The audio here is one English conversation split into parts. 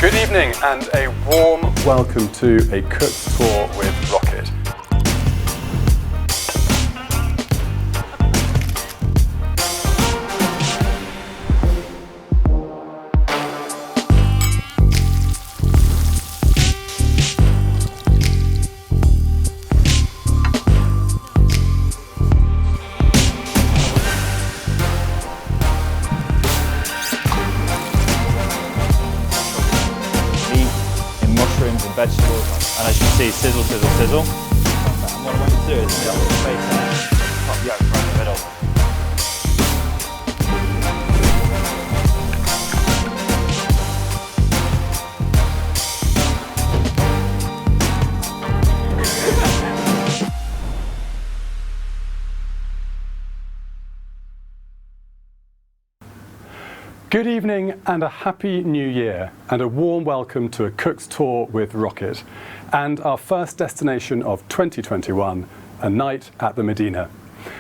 Good evening and a warm welcome to a cook's tour with Rocket. Vegetables, and as you can see, sizzle, sizzle, sizzle. And what I want to do is put the space on top yolk right in the middle. Good evening and a happy new year and a warm welcome to a cook's tour with Rocket and our first destination of 2021, a night at the Medina.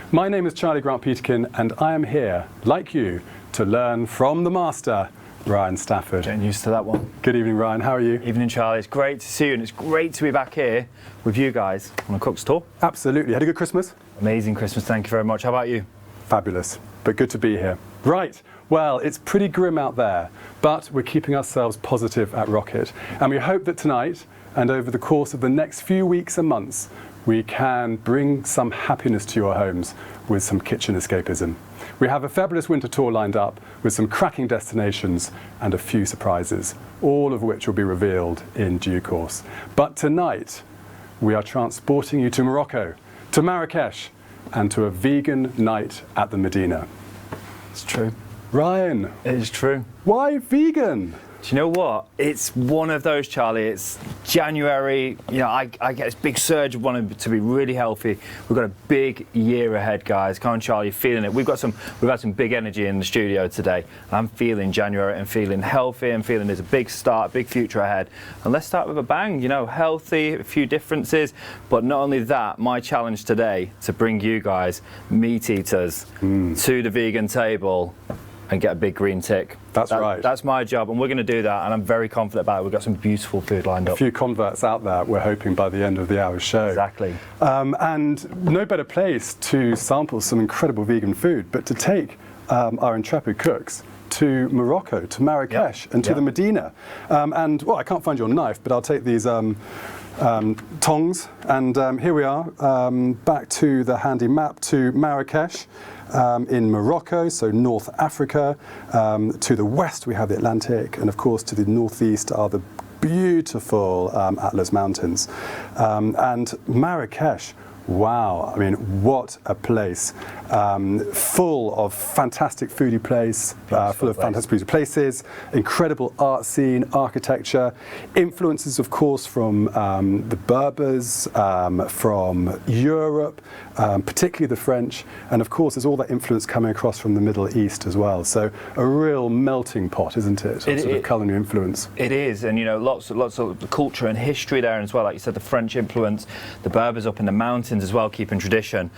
My name is Charlie Grant Peterkin and I am here, like you, to learn from the master, Ryan Stafford. Getting used to that one. Good evening, Ryan. How are you? Evening, Charlie. It's great to see you and it's great to be back here with you guys on a cook's tour. Absolutely. Had a good Christmas? Amazing Christmas. Thank you very much. How about you? Fabulous, but good to be here. Right. Well, it's pretty grim out there, but we're keeping ourselves positive at Rocket. And we hope that tonight and over the course of the next few weeks and months, we can bring some happiness to your homes with some kitchen escapism. We have a fabulous winter tour lined up with some cracking destinations and a few surprises, all of which will be revealed in due course. But tonight, we are transporting you to Morocco, to Marrakech, and to a vegan night at the Medina. It's true. Ryan. It is true. Why vegan? Do you know what? It's one of those, Charlie. It's January. You know, I get this big surge of wanting to be really healthy. We've got a big year ahead, guys. Come on, Charlie, you're feeling it. We've had some big energy in the studio today. I'm feeling January and feeling healthy and feeling there's a big start, big future ahead. And let's start with a bang. You know, healthy, a few differences, but not only that. My challenge today to bring you guys meat eaters to the vegan table and get a big green tick. That's right. That's my job, and we're going to do that, and I'm very confident about it. We've got some beautiful food lined up. A few converts out there, we're hoping, by the end of the hour's show. Exactly. And no better place to sample some incredible vegan food, but to take our intrepid cooks to Morocco, to Marrakech, and to the Medina. And, well, I can't find your knife, but I'll take these tongs, and here we are, back to the handy map to Marrakech. In Morocco, so North Africa. To the west we have the Atlantic, and of course to the northeast are the beautiful Atlas Mountains. And Marrakech, wow, I mean, what a place. Full of fantastic full of fantastic foodie places, incredible art scene, architecture, influences, of course, from the Berbers, from Europe, particularly the French, and of course there's all that influence coming across from the Middle East as well. So a real melting pot, isn't it? Sort of culinary influence. It is, and you know, lots of culture and history there as well. Like you said, the French influence, the Berbers up in the mountains as well, keeping tradition.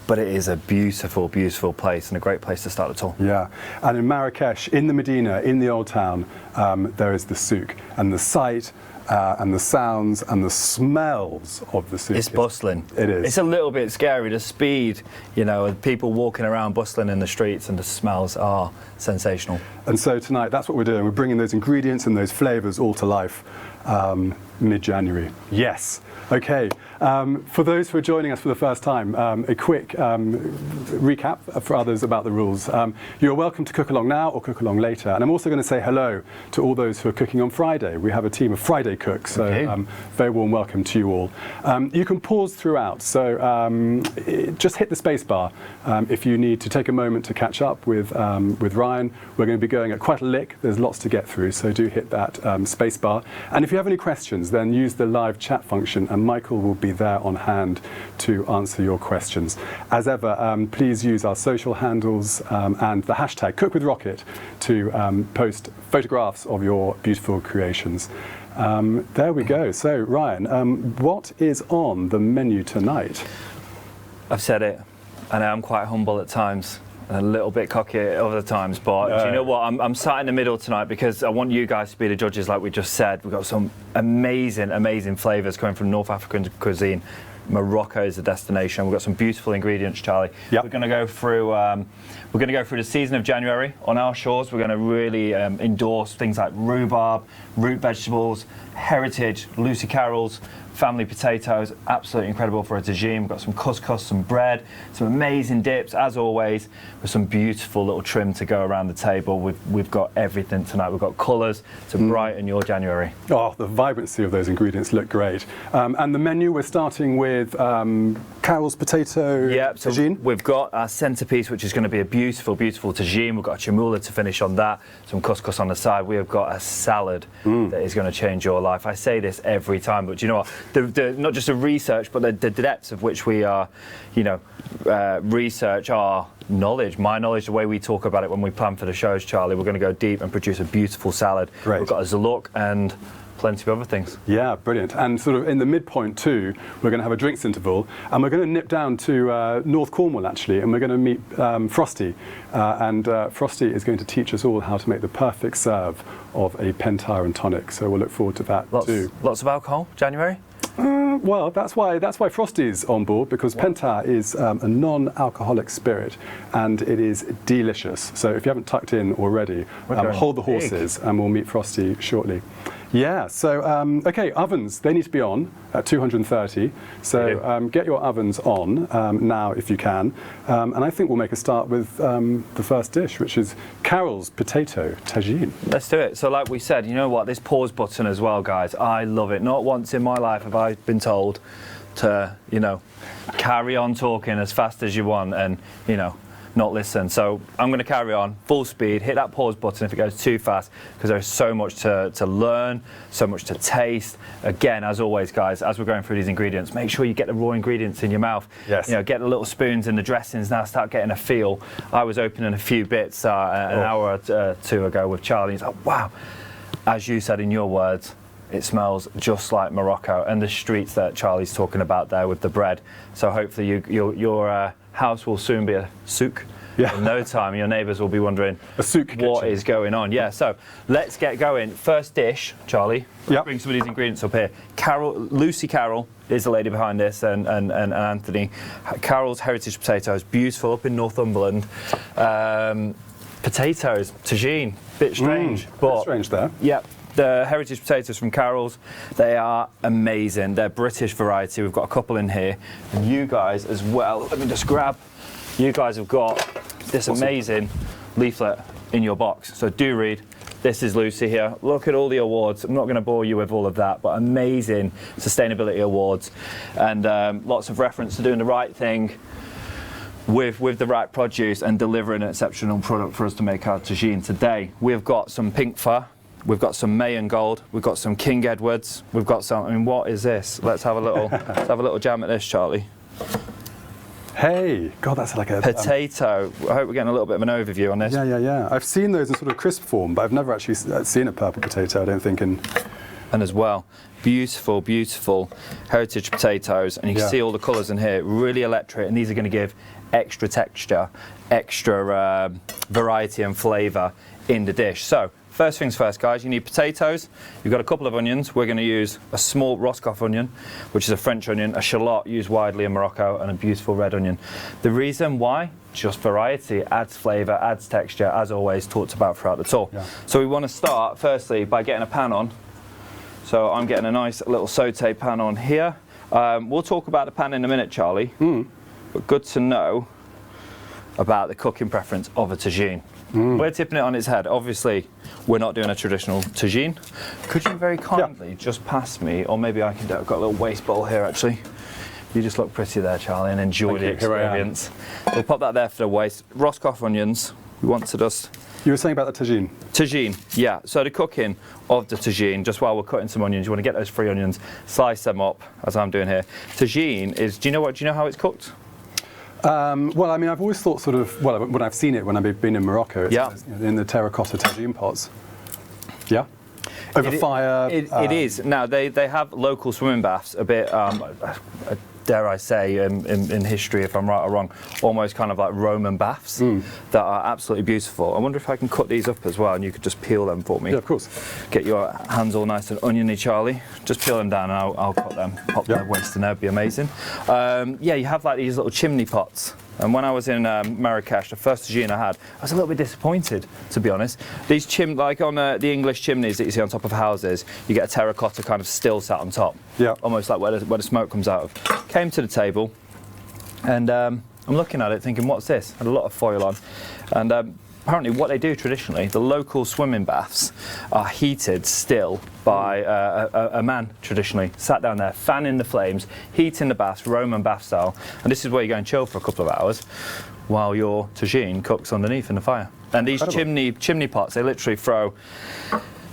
But it is a beautiful, beautiful place and a great place to start the tour. Yeah, and in Marrakech, in the Medina, in the old town, there is the souk, and the sight and the sounds and the smells of the souk. It's bustling. It is. It's a little bit scary, the speed, you know, of people walking around bustling in the streets, and the smells are sensational. And so tonight, that's what we're doing. We're bringing those ingredients and those flavours all to life mid-January. Yes. Okay. For those who are joining us for the first time, a quick recap for others about the rules. You're welcome to cook along now or cook along later. And I'm also going to say hello to all those who are cooking on Friday. We have a team of Friday cooks, so very warm welcome to you all. You can pause throughout, so just hit the space bar if you need to take a moment to catch up with Ryan. We're going to be going at quite a lick. There's lots to get through, so do hit that space bar. And if you have any questions, then use the live chat function, and Michael will be there on hand to answer your questions. As ever, please use our social handles and the hashtag #CookWithRocket to post photographs of your beautiful creations. There we go. So, Ryan, what is on the menu tonight? I've said it, and I'm quite humble at times. and a little bit cocky at other times, but do you know what? I'm sat in the middle tonight because I want you guys to be the judges, like we just said. We've got some amazing flavours coming from North African cuisine. Morocco is the destination. We've got some beautiful ingredients, Charlie. Yep. We're going to go through. We're going to go through the season of January on our shores. We're going to really endorse things like rhubarb, root vegetables, heritage, Lucy Carroll's, family potatoes. Absolutely incredible for a tagine. We've got some couscous, some bread, some amazing dips, as always, with some beautiful little trim to go around the table. We've got everything tonight. We've got colours to brighten your January. Oh, the vibrancy of those ingredients look great. And the menu, we're starting with Carol's potato tagine. We've got our centrepiece, which is going to be a beautiful tagine. We've got a chimoula to finish on that, some couscous on the side. We have got a salad that is going to change your life. I say this every time, but do you know what? Not just the research, but the depths of which we are, research our knowledge, my knowledge, the way we talk about it when we plan for the shows, Charlie. We're going to go deep and produce a beautiful salad. Great. We've got a zalouk and plenty of other things. Yeah, brilliant. And sort of in the midpoint too, we're going to have a drinks interval, and we're going to nip down to North Cornwall actually, and we're going to meet Frosty, and Frosty is going to teach us all how to make the perfect serve of a Pentar and tonic. So we'll look forward to that too. Lots of alcohol, January? Well, that's why Frosty's on board, because Pentar is a non-alcoholic spirit, and it is delicious. So if you haven't tucked in already, hold the horses, and we'll meet Frosty shortly. Yeah, so, okay, ovens, they need to be on at 230. So get your ovens on now if you can. And I think we'll make a start with the first dish, which is Carol's potato tagine. Let's do it. So like we said, you know what, this pause button as well, guys, I love it. Not once in my life have I been told to, carry on talking as fast as you want and, not listen. So I'm going to carry on full speed, hit that pause button if it goes too fast, because there's so much to learn, so much to taste. Again, as always, guys, as we're going through these ingredients, make sure you get the raw ingredients in your mouth. Yes. Get the little spoons and the dressings now, start getting a feel. I was opening a few bits an hour or two ago with Charlie. He's like, wow, as you said in your words, it smells just like Morocco, and the streets that Charlie's talking about there with the bread. So hopefully your house will soon be a souk. Yeah. In no time, your neighbours will be wondering what is going on. Yeah, so let's get going. First dish, Charlie. Yep. Bring some of these ingredients up here. Lucy Carroll is the lady behind this, and Anthony. Carol's heritage potatoes, beautiful up in Northumberland. Potatoes, tagine, bit strange, but bit strange there. Yep. The heritage potatoes from Carol's, they are amazing. They're British variety. We've got a couple in here. And you guys as well, let me just grab. You guys have got this amazing leaflet in your box. So do read. This is Lucy here. Look at all the awards. I'm not going to bore you with all of that, but amazing sustainability awards. And lots of reference to doing the right thing with the right produce and delivering an exceptional product for us to make our tagine today. We've got some pink fur. We've got some Mayan gold. We've got some King Edwards. We've got some. I mean, what is this? Let's have a little jam at this, Charlie. Hey, God, that's like a potato. I hope we're getting a little bit of an overview on this. Yeah. I've seen those in sort of crisp form, but I've never actually seen a purple potato, I don't think. And as well, beautiful heritage potatoes, and you can see all the colours in here. Really electric, and these are going to give extra texture, extra variety and flavour in the dish. So. First things first, guys, you need potatoes. You've got a couple of onions. We're going to use a small Roscoff onion, which is a French onion, a shallot used widely in Morocco, and a beautiful red onion. The reason why? Just variety, adds flavour, adds texture, as always, talked about throughout the tour. Yeah. So we want to start, firstly, by getting a pan on. So I'm getting a nice little saute pan on here. We'll talk about the pan in a minute, Charlie, but good to know about the cooking preference of a tagine. We're tipping it on its head. Obviously, we're not doing a traditional tagine. Could you very kindly just pass me, or maybe I can do it. I've got a little waste bowl here, actually. You just look pretty there, Charlie, and enjoy the experience. We'll pop that there for the waste. Roscoff onions. We want to just... You were saying about the tagine? Tagine, yeah. So the cooking of the tagine, just while we're cutting some onions, you want to get those 3 onions, slice them up, as I'm doing here. Tagine is, do you know how it's cooked? Well, I mean, I've always thought sort of, well, when I've seen it, when I've been in Morocco, it's in the terracotta tagine pots. Yeah? Over fire. It is. Now, they have local swimming baths, a bit, dare I say, in history, if I'm right or wrong, almost kind of like Roman baths that are absolutely beautiful. I wonder if I can cut these up as well, and you could just peel them for me. Yeah, of course. Get your hands all nice and oniony, Charlie. Just peel them down, and I'll cut them. Pop their waste in there, it'd be amazing. Yeah, you have like these little chimney pots. And when I was in Marrakech, the first tagine I had, I was a little bit disappointed, to be honest. These like on the English chimneys that you see on top of houses, you get a terracotta kind of still sat on top. Yeah. Almost like where the smoke comes out of. Came to the table, and I'm looking at it thinking, what's this? Had a lot of foil on. And apparently what they do traditionally, the local swimming baths are heated still by a man traditionally, sat down there, fanning the flames, heating the baths, Roman bath style. And this is where you go and chill for a couple of hours while your tagine cooks underneath in the fire. And these chimney pots, they literally throw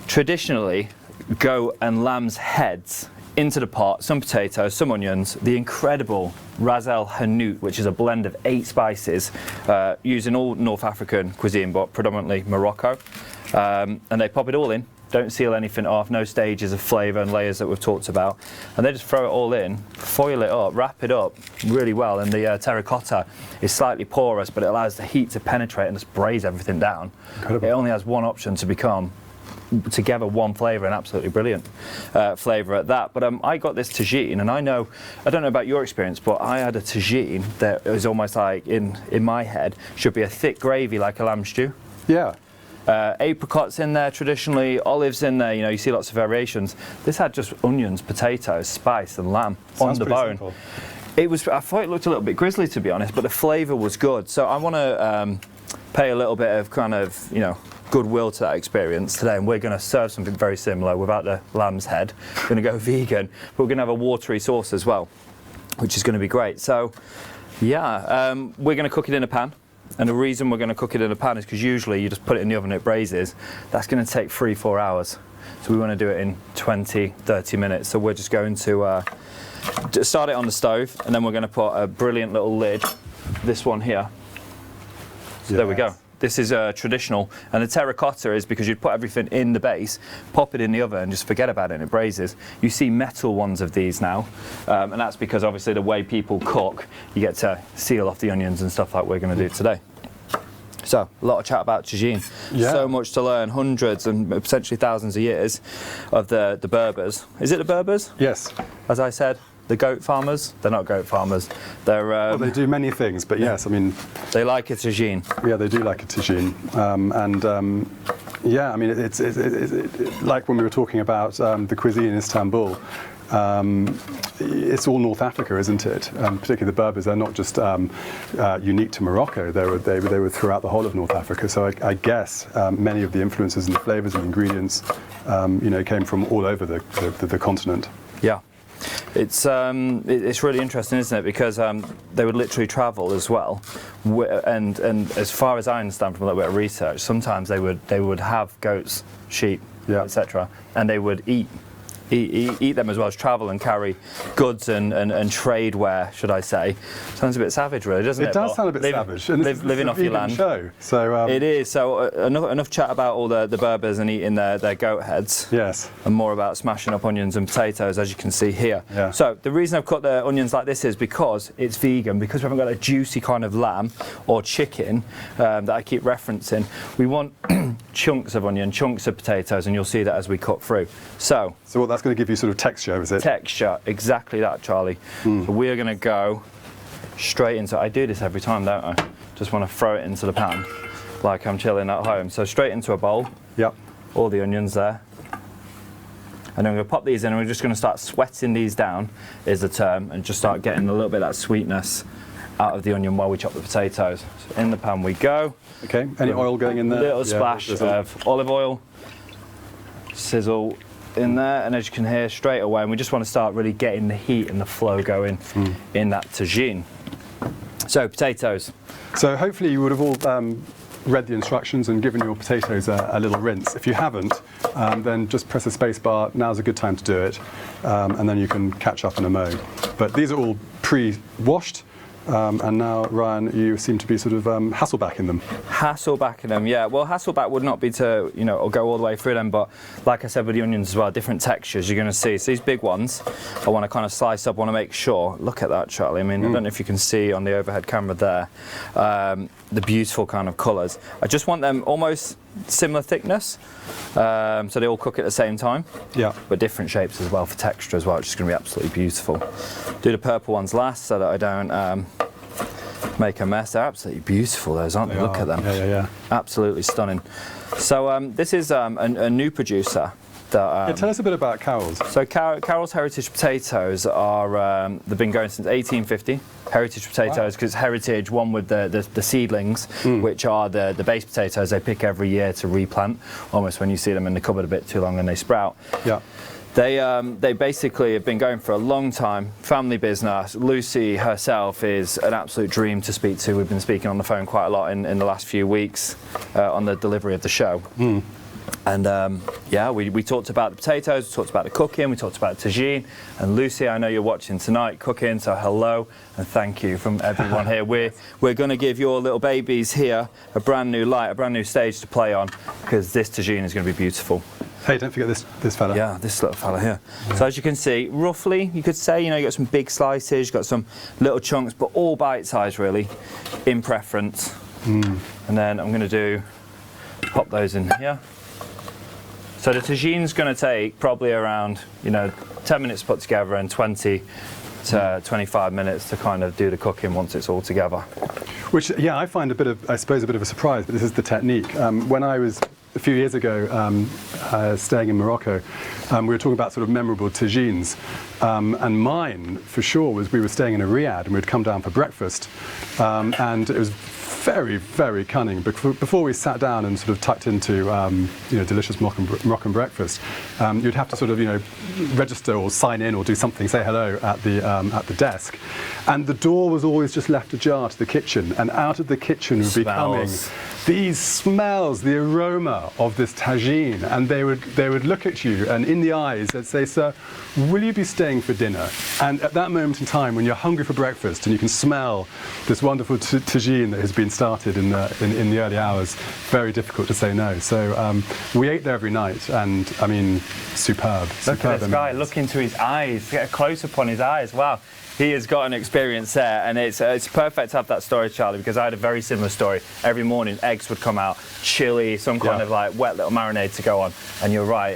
traditionally goat and lamb's heads into the pot, some potatoes, some onions, the incredible ras el hanout, which is a blend of 8 spices, using all North African cuisine, but predominantly Morocco. And they pop it all in, don't seal anything off, no stages of flavour and layers that we've talked about. And they just throw it all in, foil it up, wrap it up really well. And the terracotta is slightly porous, but it allows the heat to penetrate and just braise everything down. Incredible. It only has one option to become together one flavour, an absolutely brilliant flavour at that. But I got this tagine, and I don't know about your experience, but I had a tagine that was almost like, in my head, should be a thick gravy like a lamb stew. Yeah. Apricots in there traditionally, olives in there, you see lots of variations. This had just onions, potatoes, spice and lamb on the bone. Simple. I thought it looked a little bit grisly, to be honest, but the flavour was good. So I want to pay a little bit of kind of, goodwill to that experience today, and we're going to serve something very similar without the lamb's head. We're going to go vegan, but we're going to have a watery sauce as well, which is going to be great. So yeah, we're going to cook it in a pan, and the reason we're going to cook it in a pan is because usually you just put it in the oven and it braises. That's going to take 3-4 hours, so we want to do it in 20-30 minutes. So we're just going to start it on the stove, and then we're going to put a brilliant little lid, this one here. So there we go. This is traditional, and the terracotta is because you'd put everything in the base, pop it in the oven, and just forget about it, and it braises. You see metal ones of these now, and that's because obviously the way people cook, you get to seal off the onions and stuff like we're going to do today. So, a lot of chat about tagine. Yeah. So much to learn, hundreds and potentially thousands of years of the Berbers. Is it the Berbers? Yes. As I said. The goat farmers? They're not goat farmers. They're well, they do many things, but yes, I mean they like a tagine. Yeah, they do like a tagine, yeah, I mean it's like when we were talking about the cuisine in Istanbul. It's all North Africa, isn't it? Particularly the Berbers. They're not just unique to Morocco. They were throughout the whole of North Africa. So I guess many of the influences and the flavours and ingredients, came from all over the continent. Yeah. It's really interesting, isn't it? Because they would literally travel as well, and as far as I understand from a little bit of research, sometimes they would have goats, sheep, etc., and they would eat them as well as travel and carry goods and trade wear, should I say. Sounds a bit savage, really, doesn't it? It does sound a bit savage. And living off your land. Show, so, it is. So enough chat about all the Berbers and eating their goat heads. Yes. And more about smashing up onions and potatoes, as you can see here. Yeah. So the reason I've cut the onions like this is because it's vegan, because we haven't got a juicy kind of lamb or chicken that I keep referencing. We want chunks of onion, chunks of potatoes, and you'll see that as we cut through. So what that's going to give you sort of texture, is it? Texture, exactly that, Charlie. So we're going to go straight into, I do this every time, don't I? Just want to throw it into the pan like I'm chilling at home. So straight into a bowl. Yep. All the onions there. And then we're going to pop these in, and we're just going to start sweating these down, is the term, and just start getting a little bit of that sweetness out of the onion while we chop the potatoes. So in the pan we go. Okay, any oil going in there? A little splash of olive oil. Sizzle in there, and as you can hear straight away, and we just want to start really getting the heat and the flow going in that tagine. So potatoes. So hopefully you would have all read the instructions and given your potatoes a little rinse. If you haven't, then just press the space bar. Now's a good time to do it, and then you can catch up in a mo. But these are all pre-washed. and now, Ryan, you seem to be sort of Hasselbacking them. Hasselbacking them, yeah. Well, Hasselback would not be to, or go all the way through them, but like I said with the onions as well, different textures you're going to see. So these big ones, I want to kind of slice up, want to make sure. Look at that, Charlie. I mean, I don't know if you can see on the overhead camera there, the beautiful kind of colours. I just want them almost similar thickness, so they all cook at the same time. Yeah. But different shapes as well for texture as well, which is going to be absolutely beautiful. Do the purple ones last so that I don't make a mess. They're absolutely beautiful, those, aren't they? Look at them. Yeah. Absolutely stunning. So this is a new producer. Tell us a bit about Carol's. So Carol's Heritage Potatoes are, they've been going since 1850. Heritage potatoes, because it's heritage, one with the seedlings, which are the base potatoes they pick every year to replant, almost when you see them in the cupboard a bit too long and they sprout. Yeah. They basically have been going for a long time, family business. Lucy herself is an absolute dream to speak to. We've been speaking on the phone quite a lot in the last few weeks on the delivery of the show. And we talked about the potatoes, we talked about the cooking, we talked about tagine. And Lucy, I know you're watching tonight cooking, so hello and thank you from everyone here. We're going to give your little babies here a brand new light, a brand new stage to play on, because this tagine is going to be beautiful. Hey, don't forget this fella. Yeah, this little fella here. Yeah. So as you can see, roughly, you could say, you got some big slices, you've got some little chunks, but all bite-sized really, in preference. And then I'm going to pop those in here. So the tagine's going to take probably around, 10 minutes to put together and 20 to 25 minutes to kind of do the cooking once it's all together. Which, I find a bit of a surprise, but this is the technique. When I was a few years ago staying in Morocco, we were talking about sort of memorable tagines, and mine for sure was we were staying in a riad and we'd come down for breakfast, and it was very, very cunning. Before we sat down and sort of tucked into delicious Moroccan breakfast, you'd have to sort of register or sign in or do something, say hello at the desk, and the door was always just left ajar to the kitchen, and out of the kitchen would be coming these smells, the aroma of this tagine, and they would look at you and in the eyes they'd say, "Sir, will you be staying for dinner?" And at that moment in time, when you're hungry for breakfast and you can smell this wonderful tagine that has been started in the early hours, very difficult to say no. So we ate there every night, and I mean, superb. Look at this guy, look into his eyes, get a close-up on his eyes, wow. He has got an experience there, and it's perfect to have that story, Charlie, because I had a very similar story. Every morning, eggs would come out, chili, some kind of like wet little marinade to go on. And you're right.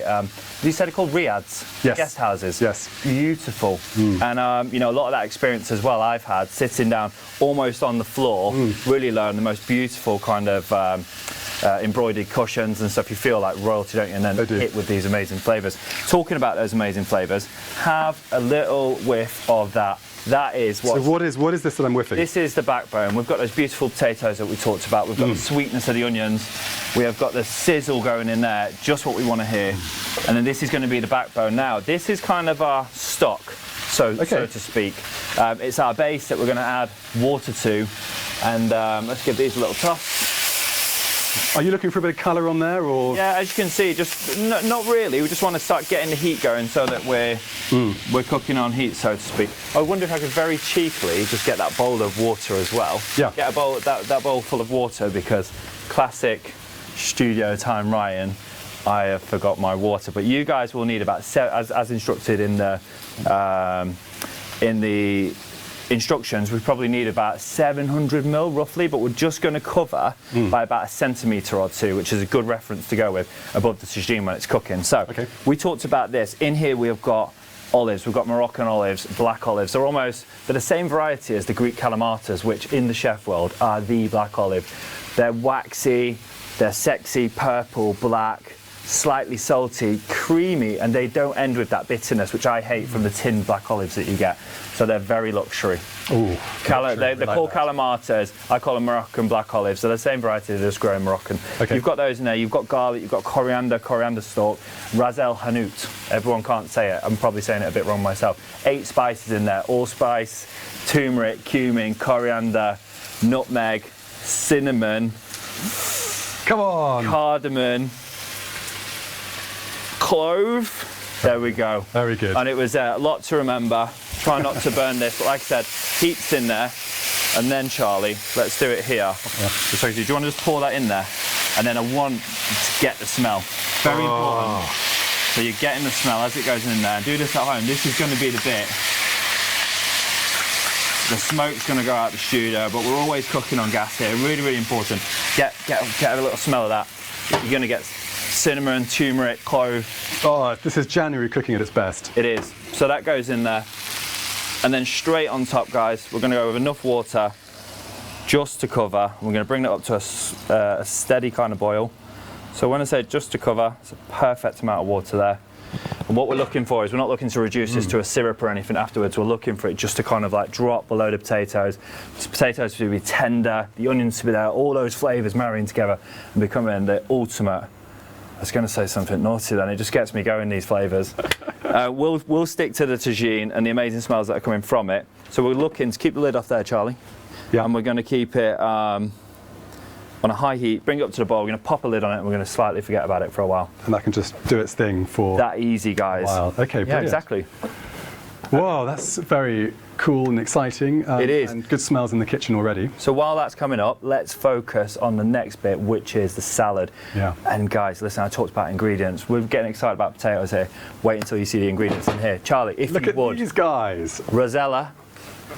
You said they're called riads, yes. Guest houses. Yes. Beautiful. And a lot of that experience as well I've had, sitting down almost on the floor, really learn the most beautiful kind of embroidered cushions and stuff. You feel like royalty, don't you? And then hit with these amazing flavours. Talking about those amazing flavours, have a little whiff of that. That is what. So what is this that I'm whiffing? This is the backbone. We've got those beautiful potatoes that we talked about. We've got the sweetness of the onions. We have got the sizzle going in there, just what we want to hear. And then this is going to be the backbone now. This is kind of our stock, so to speak. It's our base that we're going to add water to. And let's give these a little toss. Are you looking for a bit of colour on there, or? Yeah, as you can see, just not really. We just want to start getting the heat going so that we're cooking on heat, so to speak. I wonder if I could very cheaply just get that bowl of water as well. Yeah. Get a bowl, that bowl full of water, because classic studio time Ryan, I have forgot my water. But you guys will need about as instructed in the instructions, we probably need about 700 ml roughly, but we're just going to cover by about a centimetre or two, which is a good reference to go with above the tagine when it's cooking. So we talked about this. In here we have got olives. We've got Moroccan olives, black olives. They're the same variety as the Greek calamatas, which in the chef world are the black olive. They're waxy, they're sexy, purple, black, slightly salty, creamy, and they don't end with that bitterness, which I hate from the tinned black olives that you get. So they're very luxury. Ooh, they're called calamatas. I call them Moroccan black olives. They're the same variety, they just grow in Moroccan. You've got those in there. You've got garlic, you've got coriander stalk, ras el hanout. Everyone can't say it. I'm probably saying it a bit wrong myself. 8 spices in there: allspice, turmeric, cumin, coriander, nutmeg, cinnamon, come on, cardamom, clove. There we go. Very good. And it was a lot to remember. Try not to burn this, but like I said, heat's in there. And then, Charlie, let's do it here. So, do you want to just pour that in there? And then I want to get the smell. Very important. So you're getting the smell as it goes in there. Do this at home. This is going to be the bit. The smoke's going to go out the studio, but we're always cooking on gas here. Really, really important. Get a little smell of that. You're going to get cinnamon, turmeric, clove. Oh, this is January cooking at its best. It is. So that goes in there. And then straight on top, guys, we're going to go with enough water just to cover. We're going to bring that up to a steady kind of boil. So when I say just to cover, it's a perfect amount of water there. And what we're looking for is we're not looking to reduce this to a syrup or anything afterwards. We're looking for it just to kind of like drop below the potatoes. The potatoes to be tender, the onions to be there, all those flavours marrying together and becoming the ultimate. I was going to say something naughty then, it just gets me going, these flavours. We'll stick to the tagine and the amazing smells that are coming from it. So we're looking to keep the lid off there, Charlie. Yeah. And we're going to keep it on a high heat, bring it up to the bowl, we're going to pop a lid on it and we're going to slightly forget about it for a while. And that can just do its thing for that easy, guys. Wow. Okay, brilliant. Yeah, exactly. Wow, that's very cool and exciting. It is. And good smells in the kitchen already. So while that's coming up, let's focus on the next bit, which is the salad. Yeah. And guys, listen, I talked about ingredients. We're getting excited about potatoes here. Wait until you see the ingredients in here. Charlie, if Look you at would. these guys. Rosella.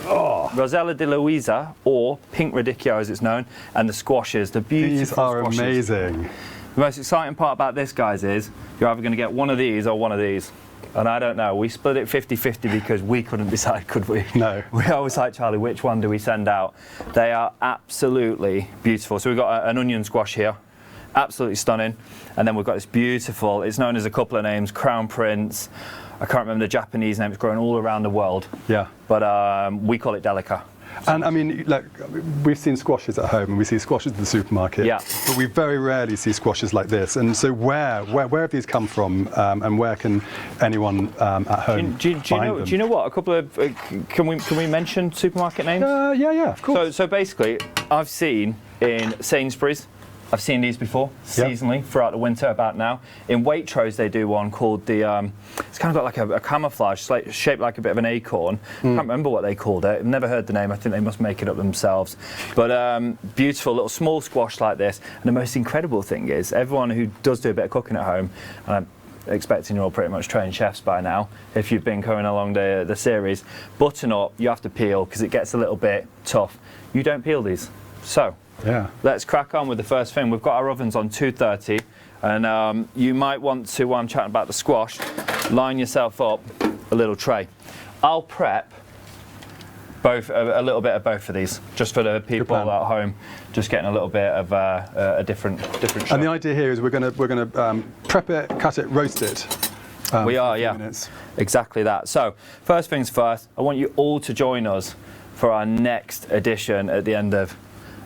Rosella de Louisa, or pink radicchio as it's known, and the squashes, the beautiful These are squashes. amazing. The most exciting part about this, guys, is you're either going to get one of these or one of these. And I don't know, we split it 50-50 because we couldn't decide, could we? No. We always like, Charlie, which one do we send out? They are absolutely beautiful. So we've got an onion squash here, absolutely stunning. And then we've got this beautiful, it's known as a couple of names, Crown Prince. I can't remember the Japanese name, it's grown all around the world. Yeah. But we call it Delica. And I mean, like, we've seen squashes at home and we see squashes in the supermarket. Yeah. But we very rarely see squashes like this. And so where have these come from, and where can anyone at home find them? Do you know what? A couple of can we mention supermarket names? Yeah, of course. So basically, I've seen in Sainsbury's. I've seen these before, seasonally, throughout the winter, about now. In Waitrose, they do one called the, it's kind of got like a camouflage, shaped like a bit of an acorn. I can't remember what they called it. I've never heard the name. I think they must make it up themselves. But beautiful little small squash like this. And the most incredible thing is, everyone who does do a bit of cooking at home, and I'm expecting you're all pretty much trained chefs by now, if you've been going along the series, butternut, you have to peel because it gets a little bit tough. You don't peel these. So. Yeah. Let's crack on with the first thing. We've got our ovens on 230, and you might want to, while I'm chatting about the squash, line yourself up a little tray. I'll prep both a little bit of both of these, just for the people at home, just getting a little bit of a different shot. And the idea here is we're gonna prep it, cut it, roast it. We are, yeah. Minutes. Exactly that. So first things first, I want you all to join us for our next edition at the end of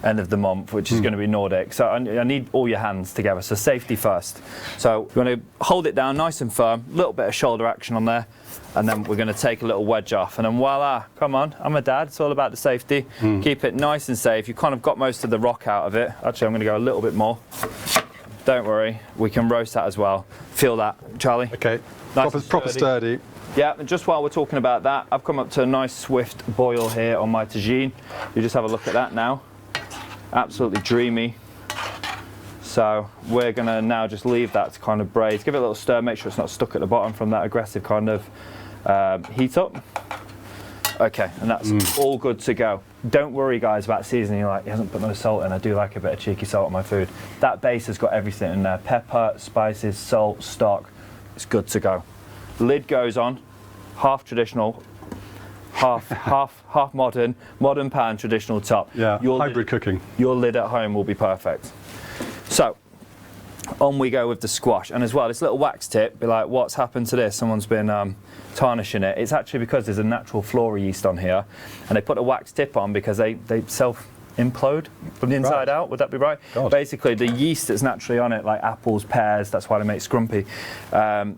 the month, which is going to be Nordic. So I need all your hands together, so safety first. So you want to hold it down nice and firm, a little bit of shoulder action on there, and then we're going to take a little wedge off, and then voila, come on, I'm a dad, it's all about the safety. Keep it nice and safe. You kind of got most of the rock out of it. Actually, I'm going to go a little bit more. Don't worry, we can roast that as well. Feel that, Charlie? Okay, Nice proper sturdy. Yeah, and just while we're talking about that, I've come up to a nice swift boil here on my tagine. You just have a look at that now. Absolutely dreamy. So we're gonna now just leave that to kind of braise. Give it a little stir, make sure it's not stuck at the bottom from that aggressive kind of heat up. Okay, and that's all good to go. Don't worry, guys, about seasoning. You're like, he hasn't put no salt in. I do like a bit of cheeky salt on my food. That base has got everything in there. Pepper, spices, salt, stock. It's good to go. Lid goes on, half traditional, half modern pan, traditional top. Yeah, hybrid cooking. Your lid at home will be perfect. So, on we go with the squash. And as well, this little wax tip, be like, what's happened to this? Someone's been tarnishing it. It's actually because there's a natural flora yeast on here, and they put a wax tip on because they self-implode from the inside out. Would that be right? God. Basically, the yeast that's naturally on it, like apples, pears, that's why they make scrumpy,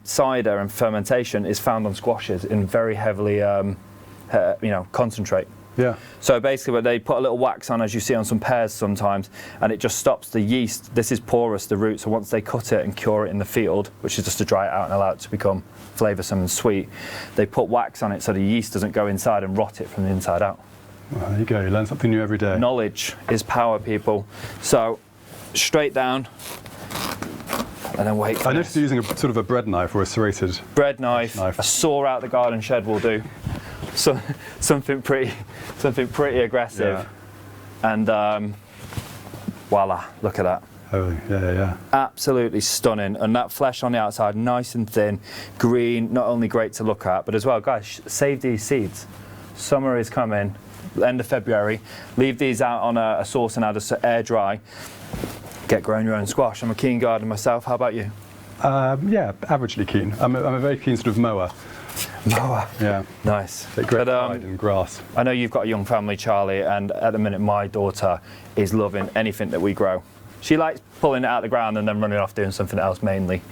cider and fermentation is found on squashes in very heavily concentrate. Yeah. So basically, they put a little wax on, as you see on some pears sometimes, and it just stops the yeast. This is porous, the root, so once they cut it and cure it in the field, which is just to dry it out and allow it to become flavoursome and sweet, they put wax on it so the yeast doesn't go inside and rot it from the inside out. Well, there you go. You learn something new every day. Knowledge is power, people. So straight down, and then wait for I noticed you're using a sort of a bread knife or a serrated bread knife. A saw out the garden shed will do. So something pretty aggressive. Yeah. And voila! Look at that. Oh, yeah. Absolutely stunning, and that flesh on the outside, nice and thin, green. Not only great to look at, but as well, guys, save these seeds. Summer is coming, end of February. Leave these out on a sauce and air dry. Get growing your own squash. I'm a keen gardener myself. How about you? Yeah, averagely keen. I'm a very keen sort of mower. Mower. Yeah. Nice. Great pride in grass. I know you've got a young family, Charlie, and at the minute my daughter is loving anything that we grow. She likes pulling it out of the ground and then running off doing something else mainly.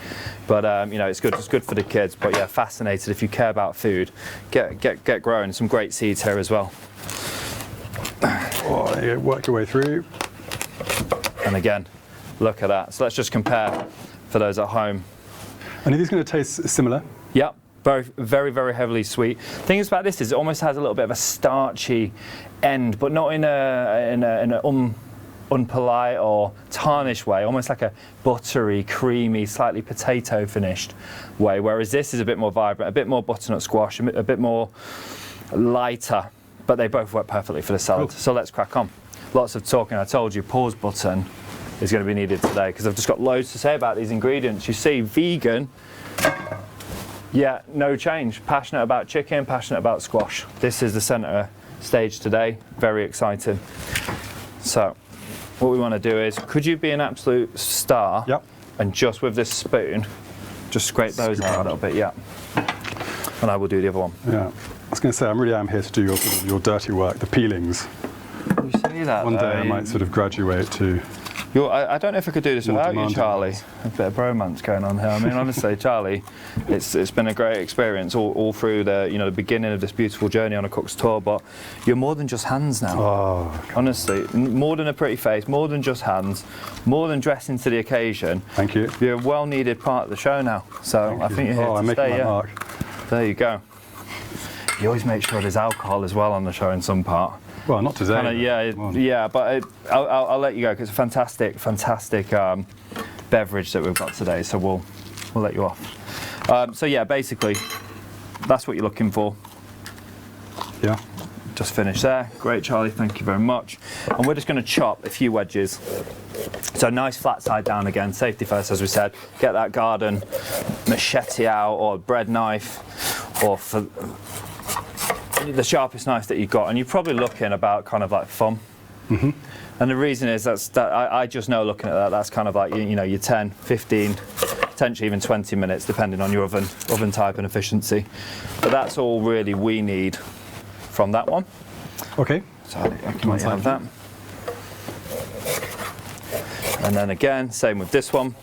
But you know, it's good for the kids. But yeah, fascinated. If you care about food, get growing. Some great seeds here as well. Oh, you work your way through. And again, look at that. So let's just compare for those at home. And are these going to taste similar? Yep. Very, very heavily sweet. Thing is about this is it almost has a little bit of a starchy end, but not in an unpolite or tarnished way, almost like a buttery, creamy, slightly potato finished way, whereas this is a bit more vibrant, a bit more butternut squash, a bit more lighter, but they both work perfectly for the salad. Cool. So let's crack on. Lots of talking. I told you pause button is going to be needed today because I've just got loads to say about these ingredients. You see, vegan, yeah, no change. Passionate about chicken, passionate about squash. This is the centre stage today. Very exciting. So what we want to do is, could you be an absolute star? Yep. And just with this spoon, just scrape those out a little bit, yeah. And I will do the other one. Yeah. I was going to say, I really am here to do your dirty work, the peelings. You see that? One day I might sort of graduate to. I don't know if I could do this without you, Charlie. A bit of bromance going on here. I mean, honestly, Charlie, it's been a great experience all through the beginning of this beautiful journey on a cook's tour. But you're more than just hands now. Oh, honestly, more than a pretty face, more than just hands, more than dressing to the occasion. Thank you. You're a well-needed part of the show now. So I think you're here to I'm making my mark. There you go. You always make sure there's alcohol as well on the show in some part. Well, not today. Yeah, but I'll let you go because it's a fantastic beverage that we've got today. So we'll let you off. So yeah, basically, that's what you're looking for. Yeah. Just finished there. Great, Charlie. Thank you very much. And we're just going to chop a few wedges. So nice flat side down again. Safety first, as we said. Get that garden machete out or bread knife, or for the sharpest knife that you've got, and you're probably looking about kind of like thumb. Mm-hmm. And the reason is I just know looking at that, that's kind of like your 10, 15, potentially even 20 minutes, depending on your oven type and efficiency. But that's all really we need from that one. Okay. So I can let you have that. And then again, same with this one.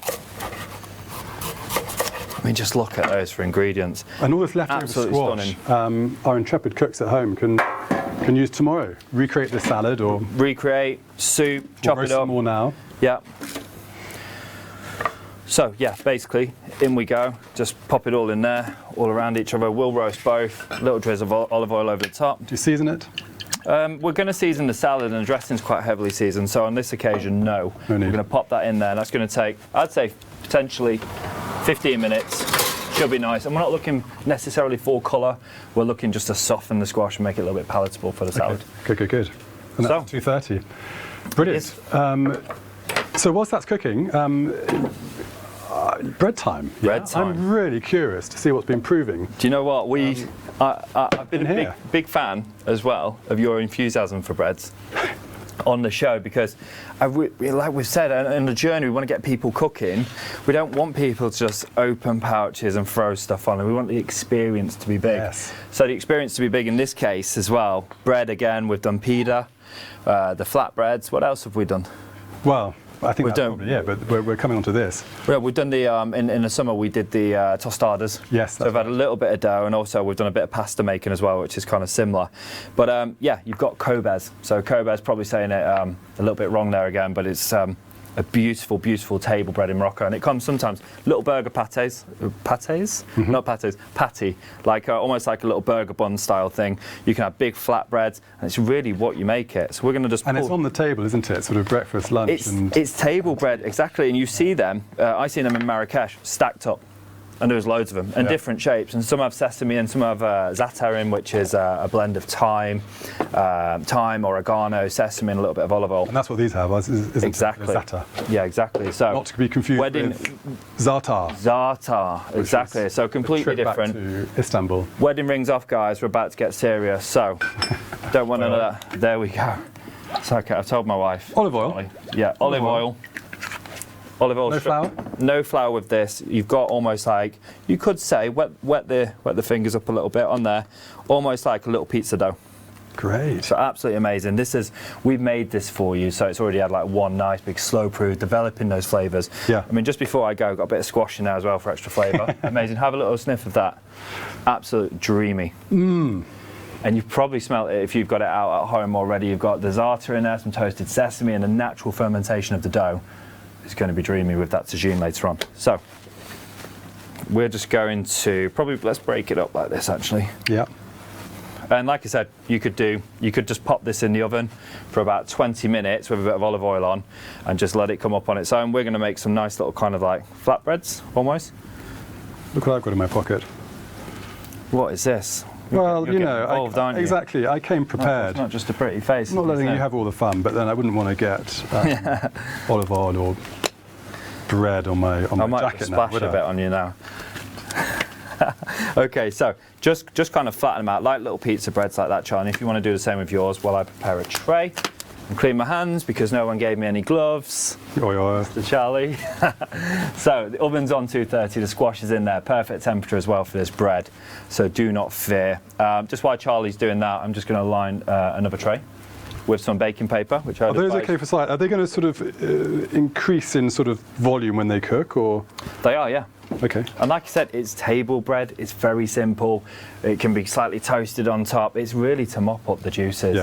I mean, just look at those for ingredients. And all this leftover squash, our intrepid cooks at home can use tomorrow. Recreate the salad or recreate soup, chop it up. More now. Yeah. So yeah, basically, in we go. Just pop it all in there, all around each other. We'll roast both. A little drizzle of olive oil over the top. Do you season it? We're going to season the salad, and the dressing's quite heavily seasoned. So on this occasion, no. We're going to pop that in there. And that's going to take, I'd say, potentially 15 minutes. Should be nice. And we're not looking necessarily for colour. We're looking just to soften the squash and make it a little bit palatable for the salad. Good. And that's 2:30. Brilliant. So whilst that's cooking, bread time. Yeah? Bread time. I'm really curious to see what's been proving. Do you know what? I've been a big fan as well of your enthusiasm for breads on the show, because like we've said, in the journey we want to get people cooking. We don't want people to just open pouches and throw stuff on. We want the experience to be big. Yes. So the experience to be big in this case as well. Bread again, we've done pita, the flatbreads. What else have we done? Well, I think but we're coming on to this. Yeah, we've done the in the summer we did the tostadas. Yes. So we've had a little bit of dough, and also we've done a bit of pasta making as well, which is kind of similar. But yeah, you've got kebabs. So kebabs, probably saying it a little bit wrong there again, but it's a beautiful, beautiful table bread in Morocco, and it comes sometimes little burger patties, not patties, patty, like almost like a little burger bun style thing. You can have big flatbreads, and it's really what you make it. So we're going to just and it's on the table, isn't it? Sort of breakfast, lunch, it's table bread, exactly. And you see them. I see them in Marrakech stacked up. And there's loads of them, and different shapes. And some have sesame, and some have za'atar in, which is a blend of thyme, oregano, sesame, and a little bit of olive oil. And that's what these have, isn't exactly. it? Za'atar. Yeah, exactly. So not to be confused with za'atar. Za'atar, exactly. So completely different. Back to Istanbul. Wedding rings off, guys. We're about to get serious. So don't want none of that. There we go. It's okay. I've told my wife. Olive oil. Yeah, olive oil. Olive oil. No flour? No flour with this. You've got almost like, you could say, wet the fingers up a little bit on there, almost like a little pizza dough. Great. So absolutely amazing. We've made this for you, so it's already had like one nice big slow proof, developing those flavours. Yeah. I mean, just before I go, got a bit of squash in there as well for extra flavour. Amazing. Have a little sniff of that. Absolutely dreamy. Mmm. And you've probably smelled it if you've got it out at home already. You've got the za'atar in there, some toasted sesame, and the natural fermentation of the dough. It's going to be dreamy with that tagine later on. So we're just going to let's break it up like this actually. Yeah. And like I said, you could just pop this in the oven for about 20 minutes with a bit of olive oil on, and just let it come up on its own. We're going to make some nice little kind of like flatbreads almost. Look what I've got in my pocket. What is this? Well, you know, involved, aren't you? Exactly. I came prepared. It's not just a pretty face. I'm not letting you have all the fun, but then I wouldn't want to get olive oil or bread on my I might jacket splash now, a bit on you now. Okay, so just kind of flatten them out like little pizza breads like that, Charlie. If you want to do the same with yours, while I prepare a tray and clean my hands because no one gave me any gloves. Mr. Charlie. So the oven's on 230. The squash is in there, perfect temperature as well for this bread. So do not fear. Just while Charlie's doing that, I'm just going to line another tray with some baking paper, which I Are those okay for size? Are they going to sort of increase in sort of volume when they cook, or? They are, yeah. Okay. And like I said, it's table bread. It's very simple. It can be slightly toasted on top. It's really to mop up the juices,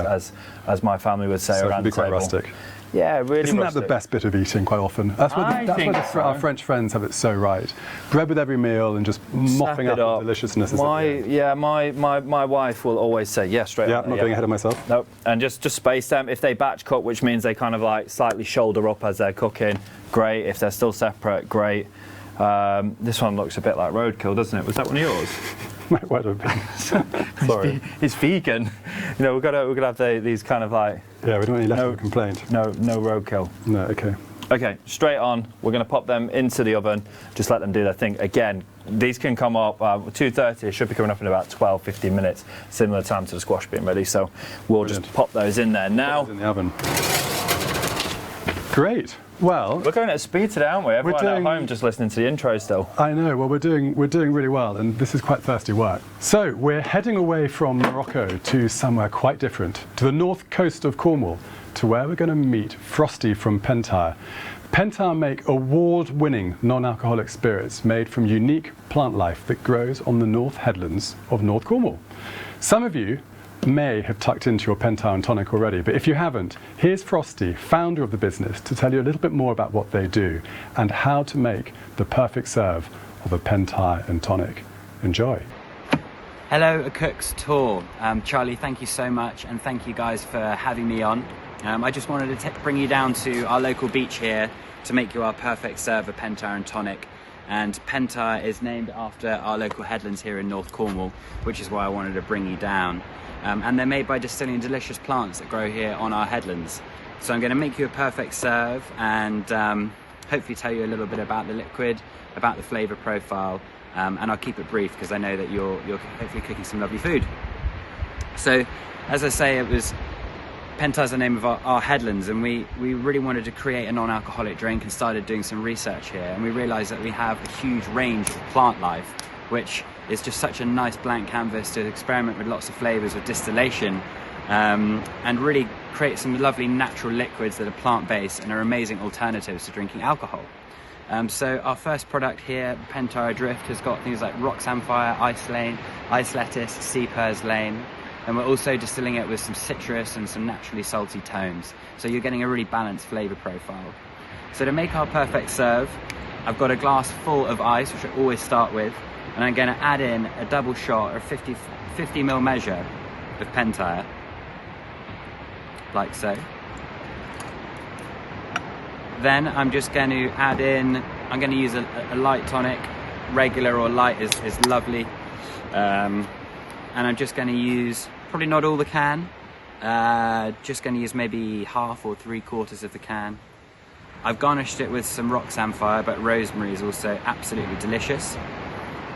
as my family would say, so around it can be the quite table. rustic. Yeah, really Isn't rustic. that the best bit of eating quite often? That's where our French friends have it so right. Bread with every meal and just mopping up the deliciousness. My wife will always say, straight Yeah, up. I'm not getting ahead of myself. Nope. And just space them. If they batch cook, which means they kind of like slightly shoulder up as they're cooking, great. If they're still separate, great. This one looks a bit like roadkill, doesn't it? Was that one of yours? Might well have been. Sorry. It's vegan. You know, we're gonna have these kind of like. Yeah, we don't need less of a complaint. No roadkill. No, okay. Okay, straight on. We're going to pop them into the oven. Just let them do their thing. Again, these can come up 2:30. It should be coming up in about 12-15 minutes. Similar time to the squash being ready. So we'll just pop those in there now. In the oven. Great. Well, we're going at speed today, aren't we? Everyone at home just listening to the intro still. I know. Well, we're doing really well, and this is quite thirsty work. So we're heading away from Morocco to somewhere quite different, to the north coast of Cornwall, to where we're going to meet Frosty from Pentire. Pentire make award-winning non-alcoholic spirits made from unique plant life that grows on the North Headlands of North Cornwall. Some of you may have tucked into your Pentire and Tonic already, but if you haven't, here's Frosty, founder of the business, to tell you a little bit more about what they do and how to make the perfect serve of a Pentire and Tonic. Enjoy. Hello, A Cook's Tour. Charlie, thank you so much, and thank you guys for having me on. I just wanted to bring you down to our local beach here to make you our perfect serve of Pentire and Tonic. And Pentire is named after our local headlands here in North Cornwall, which is why I wanted to bring you down. And they're made by distilling delicious plants that grow here on our headlands. So I'm going to make you a perfect serve and hopefully tell you a little bit about the liquid, about the flavour profile, and I'll keep it brief because I know that you're hopefully cooking some lovely food. So, as I say, Pentire's the name of our headlands, and we really wanted to create a non-alcoholic drink and started doing some research here, and we realised that we have a huge range of plant life, which is just such a nice blank canvas to experiment with lots of flavours with distillation and really create some lovely natural liquids that are plant-based and are amazing alternatives to drinking alcohol. So our first product here, Pentire Drift, has got things like rock samphire, ice lettuce, sea purslane, and we're also distilling it with some citrus and some naturally salty tones. So you're getting a really balanced flavour profile. So to make our perfect serve, I've got a glass full of ice, which I always start with, and I'm going to add in a double shot or 50 ml measure of Pentire, like so. Then I'm just going to add in, I'm going to use a light tonic. Regular or light is lovely. And I'm just going to use, probably not all the can, just going to use maybe half or 3/4 of the can. I've garnished it with some rock samphire, but rosemary is also absolutely delicious.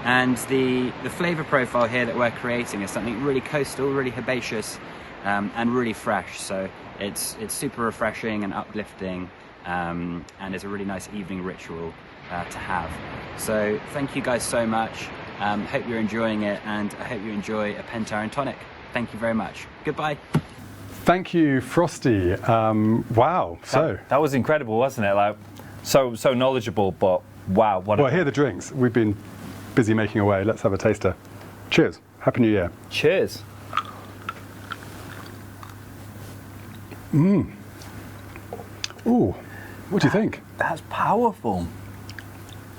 And the flavour profile here that we're creating is something really coastal, really herbaceous, and really fresh. So it's super refreshing and uplifting, and it's a really nice evening ritual to have. So thank you guys so much. Hope you're enjoying it, and I hope you enjoy a Pentire and Tonic. Thank you very much. Goodbye. Thank you, Frosty. Wow. That was incredible, wasn't it? Like, so knowledgeable, but wow. Well, here are the drinks. We've been busy making away. Let's have a taster. Cheers. Happy New Year. Cheers. Ooh, what do you think? That's powerful.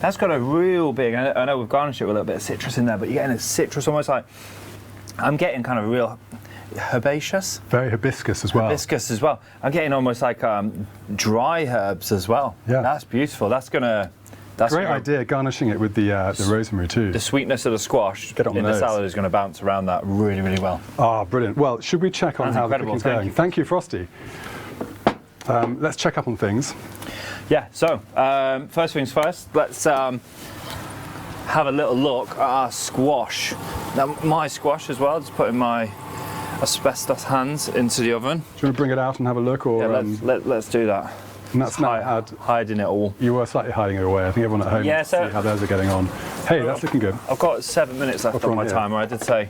That's got a real big, I know we've garnished it with a little bit of citrus in there, but you're getting a citrus almost like, I'm getting kind of real herbaceous. Very hibiscus as well. Hibiscus as well. I'm getting almost like dry herbs as well. Yeah. That's beautiful. That's Great idea, garnishing it with the rosemary too. The sweetness of the squash Get on in the the nose. salad is going to bounce around that really, really well. Ah, brilliant. Well, should we check on That's how incredible. the cooking's going? Thank you, Frosty. Let's check up on things. Yeah, so first things first, let's have a little look at our squash. Now, my squash as well, just putting my asbestos hands into the oven. Do you want to bring it out and have a look? Or, Yeah, let's do that. and that's now hiding it all. You were slightly hiding it away. I think everyone at home wants to see how theirs are getting on. Hey, that's looking good. I've got 7 minutes left on my timer. I did say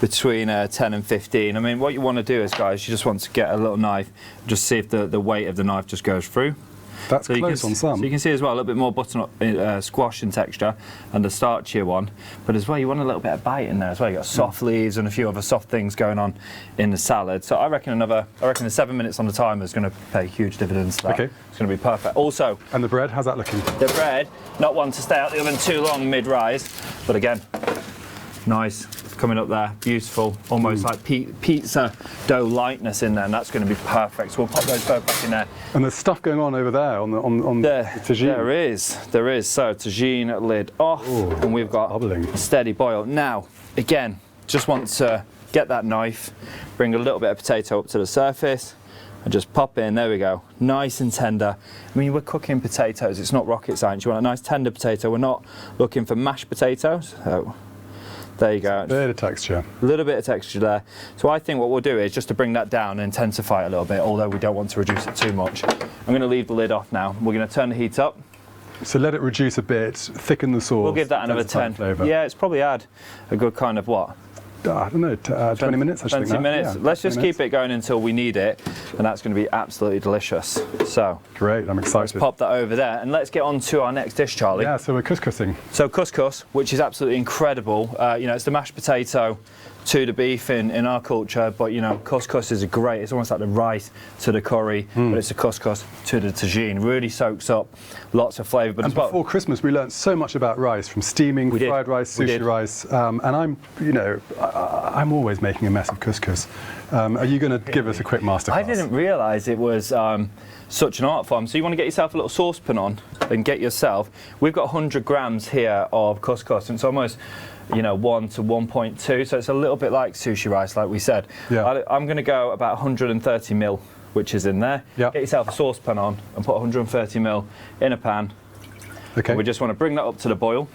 between 10 and 15. I mean, what you want to do is, guys, you just want to get a little knife, just see if the weight of the knife just goes through. That's close on some. So you can see as well a little bit more butternut squash in texture and the starchier one, but as well you want a little bit of bite in there as well. You got soft leaves and a few other soft things going on in the salad. So I reckon the 7 minutes on the timer is going to pay huge dividends to that. Okay. It's going to be perfect. Also, and the bread, how's that looking? The bread, not one to stay out the oven too long mid-rise, but again, nice. Coming up there, beautiful, almost like pizza dough lightness in there, and that's going to be perfect. So we'll pop those both back in there. And there's stuff going on over there on the tagine. There is. So tagine lid off, and we've got bubbling. Steady boil. Now, again, just want to get that knife, bring a little bit of potato up to the surface, and just pop in. There we go, nice and tender. I mean, we're cooking potatoes. It's not rocket science. You want a nice tender potato. We're not looking for mashed potatoes. So, there you go. Bit of texture. A little bit of texture there. So I think what we'll do is just to bring that down and intensify it a little bit, although we don't want to reduce it too much. I'm going to leave the lid off now. We're going to turn the heat up. So let it reduce a bit, thicken the sauce. We'll give that another 10. Flavor. Yeah, it's probably add a good kind of what? I don't know, 20 minutes, I should 20 think minutes. Yeah, Let's just keep it going until we need it, and that's going to be absolutely delicious. So great, I'm excited. Let's pop that over there, and let's get on to our next dish, Charlie. Yeah, so we're couscousing. So couscous, which is absolutely incredible. You know, it's the mashed potato to the beef in our culture, but you know, couscous is great. It's almost like the rice to the curry, but it's a couscous to the tagine. Really soaks up lots of flavour. But and before Christmas, we learned so much about rice, from steaming, fried rice, sushi rice, and I'm always making a mess of couscous. Are you going to give us a quick masterclass? I didn't realise it was such an art form. So you want to get yourself a little saucepan on and get yourself. We've got 100 grams here of couscous, and it's almost 1 to 1.2, so it's a little bit like sushi rice, like we said. Yeah. I'm going to go about 130 mil, which is in there. Yeah. Get yourself a saucepan on and put 130 mil in a pan. Okay. And we just want to bring that up to the boil.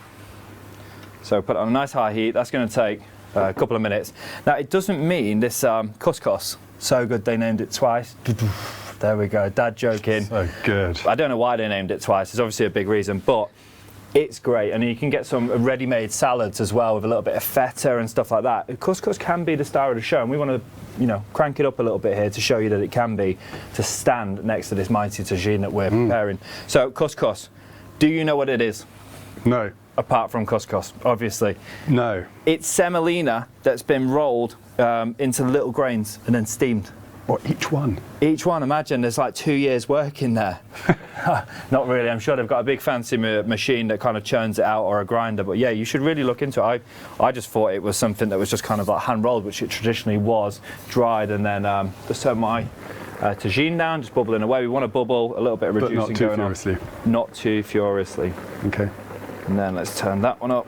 So put it on a nice high heat. That's going to take a couple of minutes. Now, it doesn't mean this couscous, so good they named it twice. There we go, dad joking. So good. I don't know why they named it twice. There's obviously a big reason, but it's great. And you can get some ready-made salads as well with a little bit of feta and stuff like that. Couscous can be the star of the show, and we want to crank it up a little bit here to show you that it can be, to stand next to this mighty tagine that we're preparing. So couscous, do you know what it is? No. Apart from couscous, obviously. No. It's semolina that's been rolled into little grains and then steamed. What, each one? Each one, imagine there's like 2 years work in there. Not really, I'm sure they've got a big fancy machine that kind of churns it out, or a grinder, but yeah, you should really look into it. I just thought it was something that was just kind of like hand rolled, which it traditionally was, dried, and then just turn my tagine down, just bubbling away. We want to bubble, a little bit of reducing But not too going furiously. on. Not too furiously. Okay. And then let's turn that one up.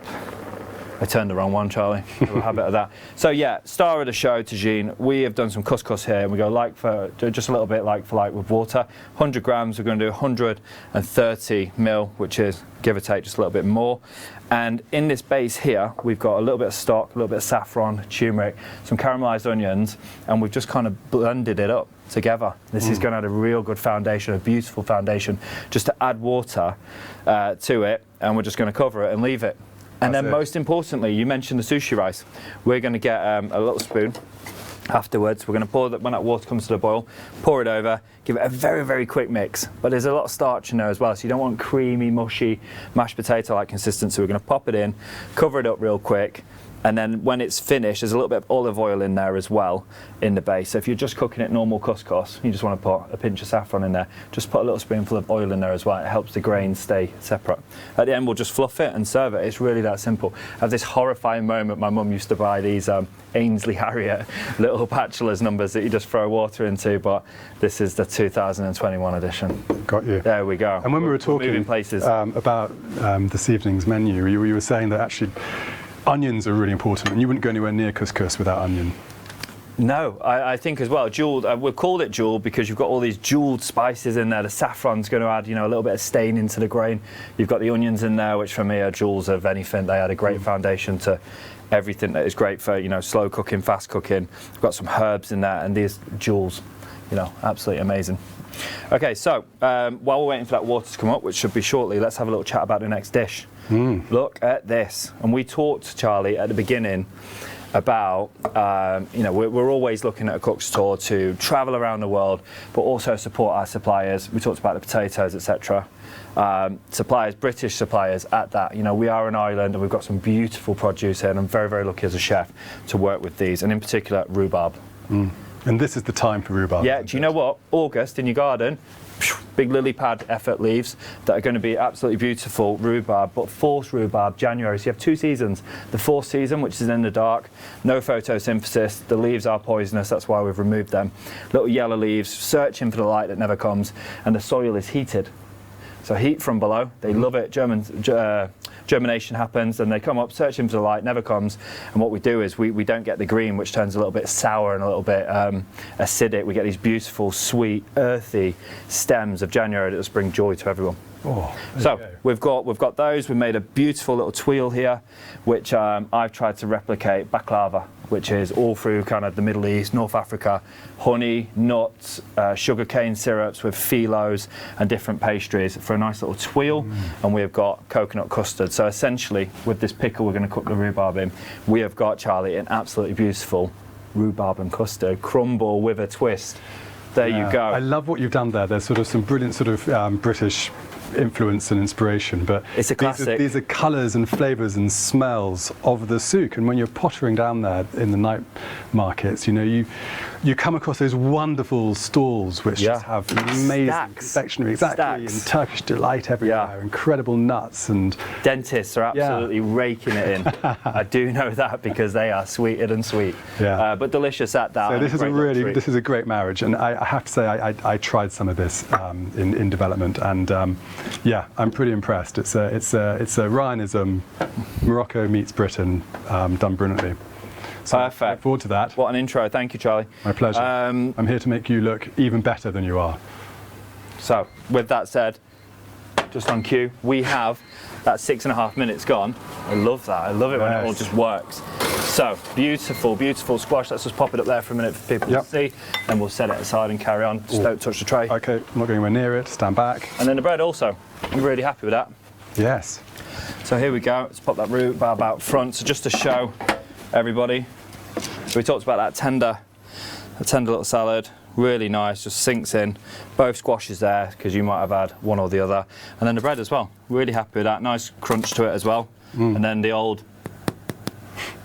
I turned the wrong one, Charlie. I have a habit of that. So yeah, star of the show, tagine. We have done some couscous here, and we go like for just a little bit like for like with water. 100 grams. We're going to do 130 mil, which is give or take just a little bit more. And in this base here, we've got a little bit of stock, a little bit of saffron, turmeric, some caramelized onions, and we've just kind of blended it up together. This is going to add a real good foundation, a beautiful foundation. Just to add water to it, and we're just going to cover it and leave it. And then most importantly, you mentioned the sushi rice. We're going to get a little spoon afterwards. We're going to pour that when that water comes to the boil, pour it over, give it a very, very quick mix. But there's a lot of starch in there as well, so you don't want creamy, mushy, mashed potato-like consistency. We're going to pop it in, cover it up real quick, and then when it's finished, there's a little bit of olive oil in there as well in the base. So if you're just cooking it normal couscous, you just want to put a pinch of saffron in there, just put a little spoonful of oil in there as well. It helps the grains stay separate. At the end, we'll just fluff it and serve it. It's really that simple. I have this horrifying moment. My mum used to buy these Ainsley Harriet little bachelor's numbers that you just throw water into, but this is the 2021 edition. Got you. There we go. And when we were talking places. about this evening's menu, you were saying that actually onions are really important, and you wouldn't go anywhere near couscous without onion. No, I think as well, jeweled, we've called it jeweled because you've got all these jeweled spices in there. The saffron's going to add, a little bit of stain into the grain. You've got the onions in there, which for me are jewels of anything. They add a great foundation to everything that is great for, slow cooking, fast cooking. We've got some herbs in there, and these jewels, absolutely amazing. Okay, so while we're waiting for that water to come up, which should be shortly, let's have a little chat about the next dish. Look at this. And we talked, Charlie, at the beginning about, we're always looking at a cook's tour to travel around the world, but also support our suppliers. We talked about the potatoes, etc. Suppliers, British suppliers at that. We are an island and we've got some beautiful produce here, and I'm very, very lucky as a chef to work with these, and in particular, rhubarb. And this is the time for rhubarb. Yeah, do you know what? August in your garden, big lily pad effort leaves that are going to be absolutely beautiful rhubarb, but forced rhubarb, January. So you have 2 seasons. The forced season, which is in the dark, no photosynthesis, the leaves are poisonous, that's why we've removed them. Little yellow leaves, searching for the light that never comes, and the soil is heated. So heat from below, they love it. Germination happens, and they come up, searching for the light, never comes. And what we do is we don't get the green, which turns a little bit sour and a little bit acidic. We get these beautiful, sweet, earthy stems of January that just bring joy to everyone. So we've got those. We've made a beautiful little tweel here, which I've tried to replicate baklava, which is all through kind of the Middle East, North Africa, honey, nuts, sugarcane syrups with philos and different pastries for a nice little tweel. And we have got coconut custard. So essentially, with this pickle we're going to cook the rhubarb in, we have got, Charlie, an absolutely beautiful rhubarb and custard crumble with a twist. There you go. I love what you've done there. There's sort of some brilliant sort of British influence and inspiration, but it's a classic. These are colours and flavours and smells of the souk. And when you're pottering down there in the night markets, you come across those wonderful stalls which just have amazing confectionery, and Turkish delight everywhere, incredible nuts, and dentists are absolutely raking it in. I do know that because they are sweeter than sweet, but delicious at that. So this is a great marriage, and I have to say I tried some of this in development, and I'm pretty impressed. It's a Ryanism. Morocco meets Britain, done brilliantly. So perfect. I look forward to that. What an intro. Thank you, Charlie. My pleasure. I'm here to make you look even better than you are. So, with that said, just on cue, we have that 6.5 minutes gone. I love that. I love it when it all just works. So, beautiful, beautiful squash. Let's just pop it up there for a minute for people to see, and we'll set it aside and carry on. Just don't touch the tray. Okay, I'm not going anywhere near it. Stand back. And then the bread also. You're really happy with that? Yes. So here we go. Let's pop that rhubarb out front. So just to show everybody, so we talked about that tender little salad, really nice, just sinks in. Both squashes there because you might have had one or the other, and then the bread as well. Really happy with that. Nice crunch to it as well, and then the old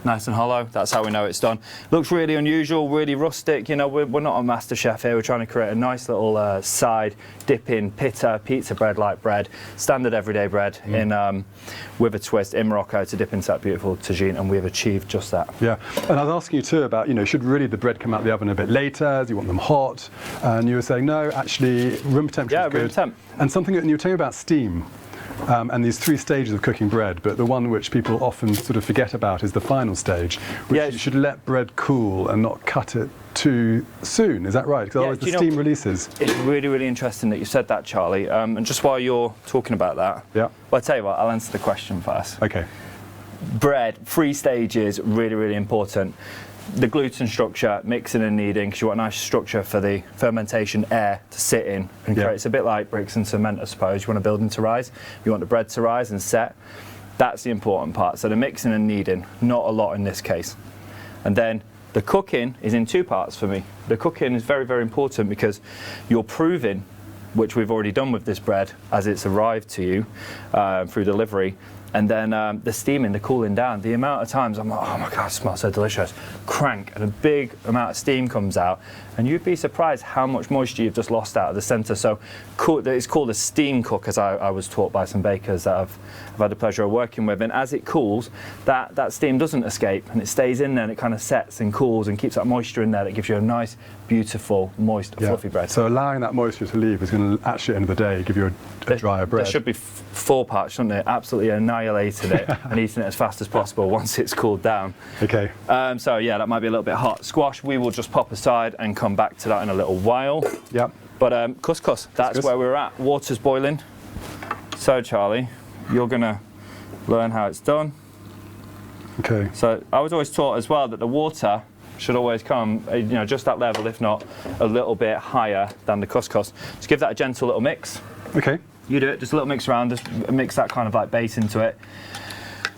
nice and hollow. That's how we know it's done. Looks really unusual, really rustic. You know, we're not a master chef here. We're trying to create a nice little side dipping pizza bread-like bread, standard everyday bread in with a twist in Morocco to dip into that beautiful tagine, and we've achieved just that. Yeah, and I was asking you too about, you know, should really the bread come out of the oven a bit later? Do you want them hot? And you were saying no, actually room temperature is good. Room temp. And something that you were telling me about steam. And these 3 stages of cooking bread, but the one which people often sort of forget about is the final stage, which you should let bread cool and not cut it too soon. Is that right? Because otherwise the steam releases. It's really, really interesting that you said that, Charlie. And just while you're talking about that, well, I'll tell you what, I'll answer the question first. Okay. Bread, 3 stages, really, really important. The gluten structure, mixing and kneading, because you want a nice structure for the fermentation air to sit in and create. It's a bit like bricks and cement, I suppose. You want a building to rise, you want the bread to rise and set. That's the important part. So the mixing and kneading, not a lot in this case. And then the cooking is in 2 parts for me. The cooking is very, very important because you're proving, which we've already done with this bread as it's arrived to you through delivery. And then the steaming, the cooling down, the amount of times I'm like, oh my God, it smells so delicious. Crank, and a big amount of steam comes out. And you'd be surprised how much moisture you've just lost out of the centre. So it's called a steam cook, as I was taught by some bakers that I've had the pleasure of working with. And as it cools, that steam doesn't escape and it stays in there and it kind of sets and cools and keeps that moisture in there that gives you a nice, beautiful, moist, fluffy bread. So allowing that moisture to leave is going to actually, at the end of the day, give you a drier bread. There should be 4 parts, shouldn't it? Absolutely annihilated it and eating it as fast as possible once it's cooled down. Okay. So yeah, that might be a little bit hot. Squash, we will just pop aside and come back to that in a little while. Yeah. But couscous, that's where we're at. Water's boiling. So Charlie, you're gonna learn how it's done. Okay. So I was always taught as well that the water should always come, you know, just that level, if not a little bit higher than the couscous. Just give that a gentle little mix. Okay. You do it, just a little mix around, just mix that kind of like base into it.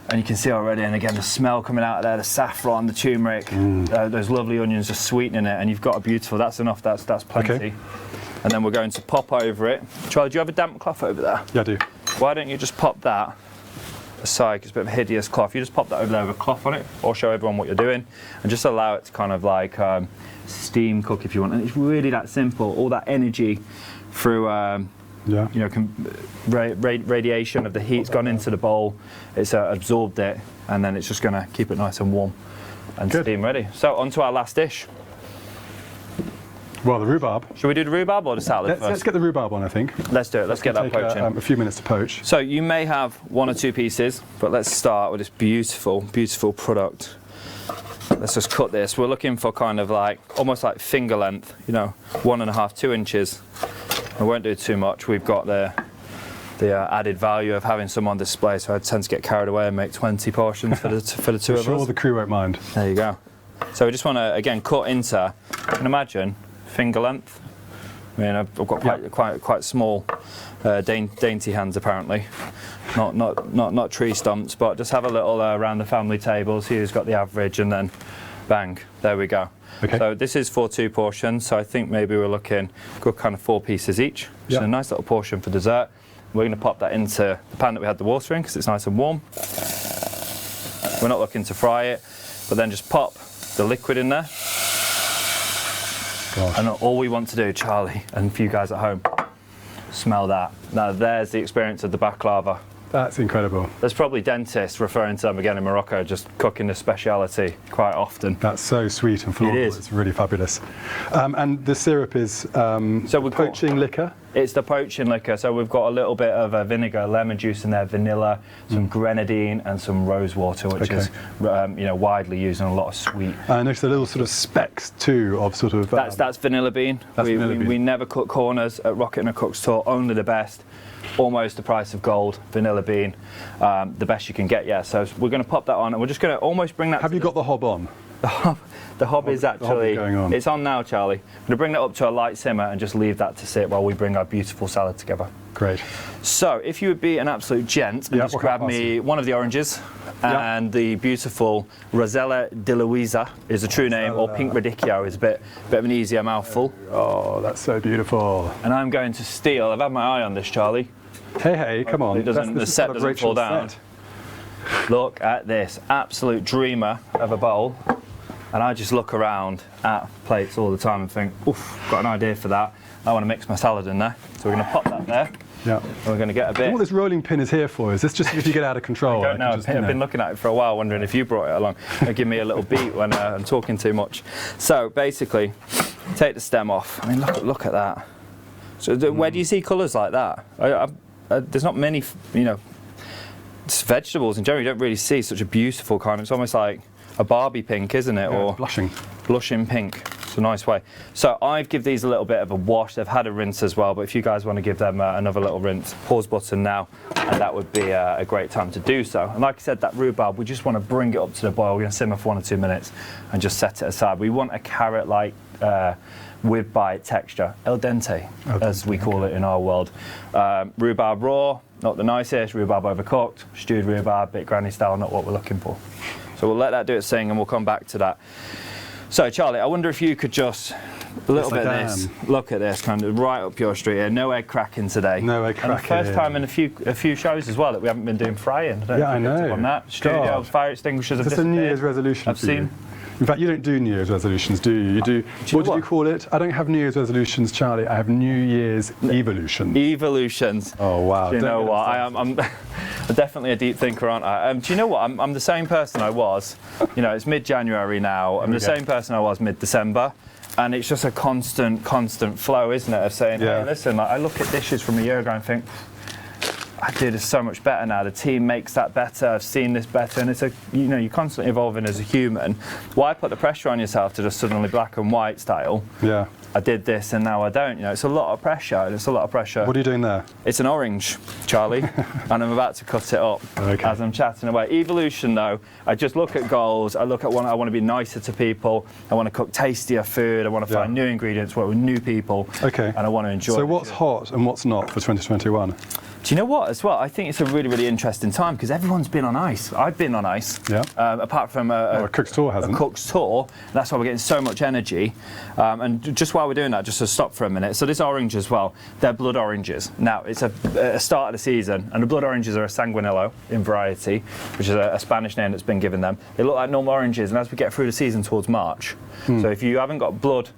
And you can see already, and again, the smell coming out of there, the saffron, the turmeric, those lovely onions just sweetening it, and you've got a beautiful, that's enough, that's plenty. Okay. And then we're going to pop over it. Charlie, do you have a damp cloth over there? Yeah, I do. Why don't you just pop that aside, because it's a bit of a hideous cloth. You just pop that over there with a cloth on it, or show everyone what you're doing, and just allow it to kind of like steam cook if you want. And it's really that simple, all that energy through you know, radiation of the heat's gone into the bowl, it's absorbed it, and then it's just going to keep it nice and warm and steam ready. So on to our last dish. Well, the rhubarb. Should we do the rhubarb or the salad first? Let's get the rhubarb on, I think. Let's do it. Let's get that poaching. A few minutes to poach. So you may have 1 or 2 pieces, but let's start with this beautiful, beautiful product. Let's just cut this. We're looking for kind of like, almost like finger length, you know, 1.5, 2 inches. I won't do too much. We've got the added value of having some on display, so I tend to get carried away and make 20 portions for the 2 of us. Sure, the crew won't mind. There you go. So we just want to, again, cut into, you can imagine, finger length. I mean, I've got quite small, dainty hands apparently. Not tree stumps, but just have a little around the family table, see who's got the average, and then bang, there we go. Okay. So this is for 2 portions, so I think maybe we're looking good kind of 4 pieces each. Which is a nice little portion for dessert. We're going to pop that into the pan that we had the water in because it's nice and warm. We're not looking to fry it, but then just pop the liquid in there. Gosh. And all we want to do, Charlie, and for you guys at home, smell that. Now there's the experience of the baklava. That's incredible. There's probably dentists referring to them again in Morocco, just cooking this speciality quite often. That's so sweet and floral. It is. It's really fabulous. And the syrup is poaching liquor? It's the poaching liquor. So we've got a little bit of vinegar, lemon juice in there, vanilla, some grenadine, and some rose water, which is you know, widely used in a lot of sweet. I noticed the little sort of specks too of sort of. That's vanilla bean. We never cut corners at Rocket and a Cook's Tour. Only the best. Almost the price of gold, vanilla bean, the best you can get, yeah. So we're going to pop that on, and we're just going to almost bring that. Have you got the hob on? The hob is actually going on. It's on now, Charlie. I'm going to bring that up to a light simmer and just leave that to sit while we bring our beautiful salad together. Great. So if you would be an absolute gent and just grab me one of the oranges and the beautiful Rosella de Luisa is the true name, or Pink Radicchio is a bit of an easier mouthful. Oh, that's so beautiful. And I'm going to steal. I've had my eye on this, Charlie. Hey, come on. The set doesn't fall down. Look at this, absolute dreamer of a bowl. And I just look around at plates all the time and think, oof, got an idea for that. I want to mix my salad in there. So we're going to pop that there. Yeah. And we're going to get a bit. What this rolling pin is here for? Is this just if you get out of control? I don't know. I've been looking at it for a while, wondering if you brought it along. It'll give me a little beat when I'm talking too much. So basically, take the stem off. I mean, look at that. So where do you see colours like that? There's not many, vegetables in general. You don't really see such a beautiful kind. It's almost like a Barbie pink, isn't it? Yeah, or blushing pink. It's a nice way. So I've give these a little bit of a wash. They've had a rinse as well, but if you guys want to give them another little rinse, pause button now, and that would be a great time to do so. And like I said, that rhubarb, we just want to bring it up to the boil. We're going to simmer for 1 or 2 minutes and just set it aside. We want a carrot-like with bite texture, al dente, as we call it in our world. Rhubarb raw, not the nicest. Rhubarb overcooked, stewed rhubarb, bit granny style, not what we're looking for. So we'll let that do its thing and we'll come back to that. So Charlie, I wonder if you could just, a little bit of this, look at this, kind of right up your street here. No egg cracking today. No egg cracking. And the first time in a few shows as well that we haven't been doing frying. Yeah, I know. On that. Studio fire extinguishers have disappeared. It's a New Year's resolution I've seen. In fact, you don't do New Year's resolutions, do you? You do. What did you call it? I don't have New Year's resolutions, Charlie. I have New Year's evolutions. Evolutions. Oh wow! Do you know what? I'm definitely a deep thinker, aren't I? Do you know what? I'm the same person I was. It's mid-January now. I'm the same person I was mid-December. And it's just a constant flow, isn't it? Of saying, hey, listen, I look at dishes from a year ago and think, I do this so much better now. The team makes that better. I've seen this better, and it's you're constantly evolving as a human. Why put the pressure on yourself to just suddenly black and white style? Yeah. I did this and now I don't. It's a lot of pressure. It's a lot of pressure. What are you doing there? It's an orange, Charlie, and I'm about to cut it up as I'm chatting away. Evolution, though, I just look at goals. I look at I want to be nicer to people. I want to cook tastier food. I want to find new ingredients, work with new people. Okay. And I want to enjoy. So what's hot and what's not for 2021? Do you know what, as well? I think it's a really, really interesting time because everyone's been on ice. I've been on ice. Yeah. Apart from a cook's tour hasn't. A cook's tour. That's why we're getting so much energy. And just while we're doing that, just to stop for a minute. So this orange as well, they're blood oranges. Now, it's a start of the season, and the blood oranges are a sanguinello in variety, which is a Spanish name that's been given them. They look like normal oranges, and as we get through the season towards March, so if you haven't got blood,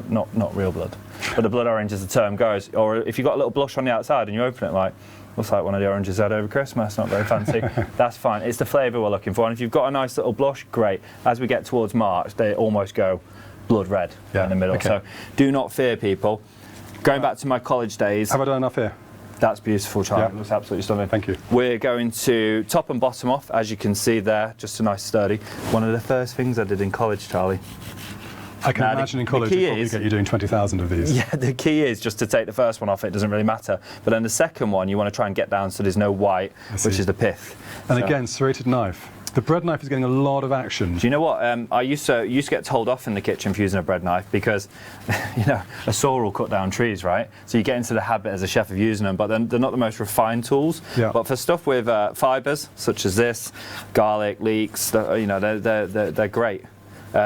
not real blood, but the blood orange as the term goes, or if you've got a little blush on the outside and you open it looks like one of the oranges I had over Christmas, not very fancy. That's fine. It's the flavour we're looking for. And if you've got a nice little blush, great. As we get towards March, they almost go blood red in the middle. So do not fear, people. Going back to my college days. Have I done enough here? That's beautiful, Charlie. It looks absolutely stunning. Thank you. We're going to top and bottom off, as you can see there. Just a nice sturdy. One of the first things I did in college, Charlie. I can imagine in college you probably get you doing 20,000 of these. Yeah, the key is just to take the first one off, it doesn't really matter. But then the second one, you want to try and get down so there's no white, which is the pith. And again, serrated knife. The bread knife is getting a lot of action. Do you know what? I used to get told off in the kitchen for using a bread knife because, a saw will cut down trees, right? So you get into the habit as a chef of using them, but then they're not the most refined tools. Yeah. But for stuff with fibres, such as this, garlic, leeks, they're great.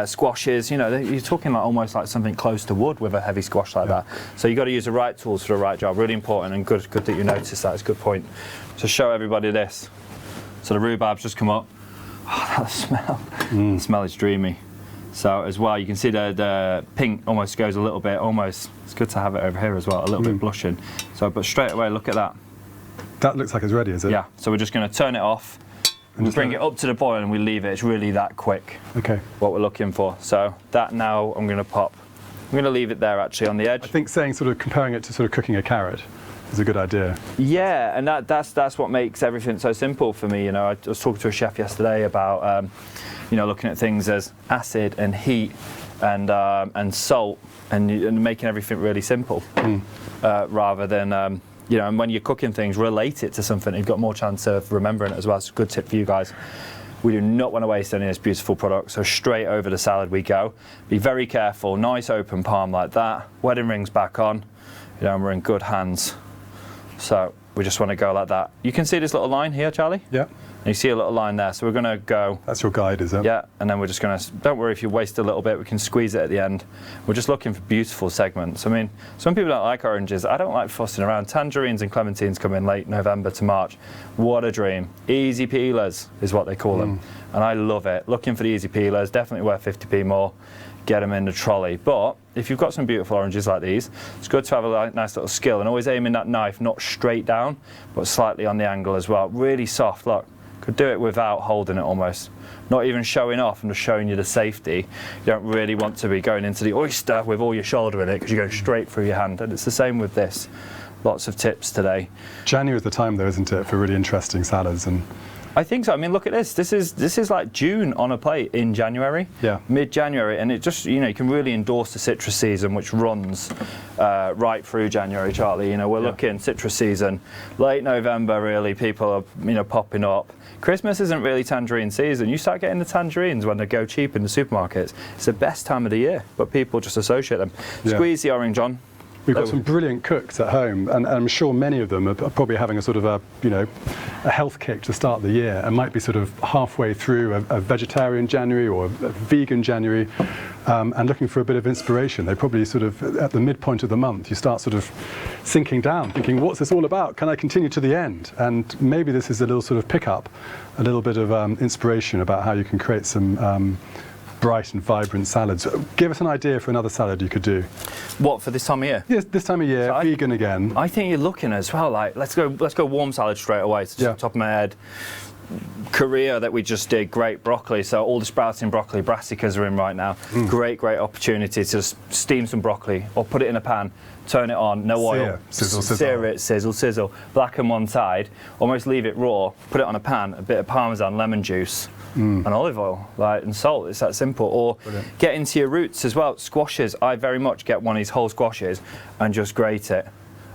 Squashes, you're talking almost like something close to wood with a heavy squash like that. So you've got to use the right tools for the right job. Really important, and good that you noticed that. It's a good point. So show everybody this. So the rhubarb's just come up. Oh, that smell. The smell is dreamy. So as well, you can see the pink almost goes a little bit, it's good to have it over here as well, a little bit blushing. So, but straight away, look at that. That looks like it's ready, is it? Yeah, so we're just going to turn it off. We bring it up to the boil and we leave it. It's really that quick. Okay. What we're looking for. So that now I'm going to pop. I'm going to leave it there actually on the edge. I think comparing it to sort of cooking a carrot is a good idea. Yeah, and that's what makes everything so simple for me. I was talking to a chef yesterday about looking at things as acid and heat and salt and making everything really simple rather than. And when you're cooking things, relate it to something. You've got more chance of remembering it as well. It's a good tip for you guys. We do not want to waste any of this beautiful product, so straight over the salad we go. Be very careful. Nice open palm like that. Wedding rings back on. And we're in good hands. So we just want to go like that. You can see this little line here, Charlie? Yeah. And you see a little line there, so we're going to go. That's your guide, is it? Yeah, and then we're just going to, don't worry if you waste a little bit, we can squeeze it at the end. We're just looking for beautiful segments. I mean, some people don't like oranges. I don't like fussing around. Tangerines and clementines come in late November to March. What a dream. Easy peelers is what they call them. And I love it. Looking for the easy peelers, definitely worth 50p more. Get them in the trolley. But if you've got some beautiful oranges like these, it's good to have a nice little skill and always aiming that knife not straight down, but slightly on the angle as well. Really soft, look. Could do it without holding it almost. Not even showing off and just showing you the safety. You don't really want to be going into the oyster with all your shoulder in it because you're going straight through your hand. And it's the same with this. Lots of tips today. January is the time though, isn't it, for really interesting salads? And I think so. I mean, look at this. This is like June on a plate in January, mid-January, and it just, you know, you can really endorse the citrus season, which runs right through January, Charlie. You know, we're looking citrus season, late November, really. People are, you know, popping up. Christmas isn't really tangerine season. You start getting the tangerines when they go cheap in the supermarkets. It's the best time of the year, but people just associate them. Squeeze the orange on. We've got some brilliant cooks at home, and I'm sure many of them are probably having a sort of a health kick to start the year, and might be sort of halfway through a vegetarian January or a vegan January, and looking for a bit of inspiration. They probably sort of, at the midpoint of the month, you start sort of sinking down, thinking, what's this all about? Can I continue to the end? And maybe this is a little sort of pickup, a little bit of inspiration about how you can create some bright and vibrant salads. Give us an idea for another salad you could do. What, for this time of year? Yes, this time of year, so vegan again. I think you're looking as well, like, let's go warm salad straight away. So just top of my head. Korea that we just did, great broccoli. So all the sprouting broccoli, brassicas are in right now. Great opportunity to just steam some broccoli or put it in a pan, turn it on, no oil, sizzle, sear it, sizzle, blacken one side, almost leave it raw, put it on a pan, a bit of parmesan, lemon juice, and olive oil, and salt. It's that simple. Or get into your roots as well. Squashes, I very much get one of these whole squashes and just grate it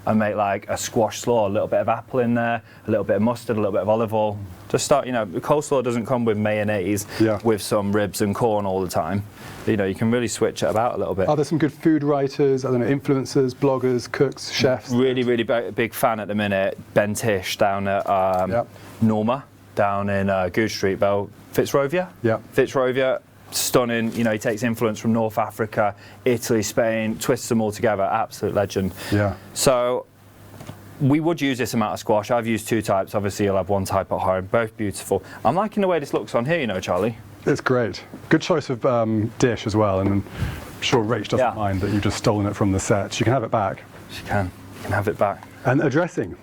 and make like a squash slaw, a little bit of apple in there, a little bit of mustard, a little bit of olive oil. Just start, you know, coleslaw doesn't come with mayonnaise with some ribs and corn all the time. You know, you can really switch it about a little bit. Are there some good food writers, I don't know, influencers, bloggers, cooks, chefs? Really big fan at the minute. Ben Tish down at Norma, down in Goose Street, Fitzrovia. Fitzrovia, stunning. You know, he takes influence from North Africa, Italy, Spain, twists them all together. Absolute legend. So we would use this amount of squash. I've used 2 types. Obviously, you'll have 1 type at home. Both beautiful. I'm liking the way this looks on here, you know, Charlie. It's great. Good choice of dish as well. And I'm sure Rach doesn't mind that you've just stolen it from the set. She can have it back. She can. You can have it back. And a dressing.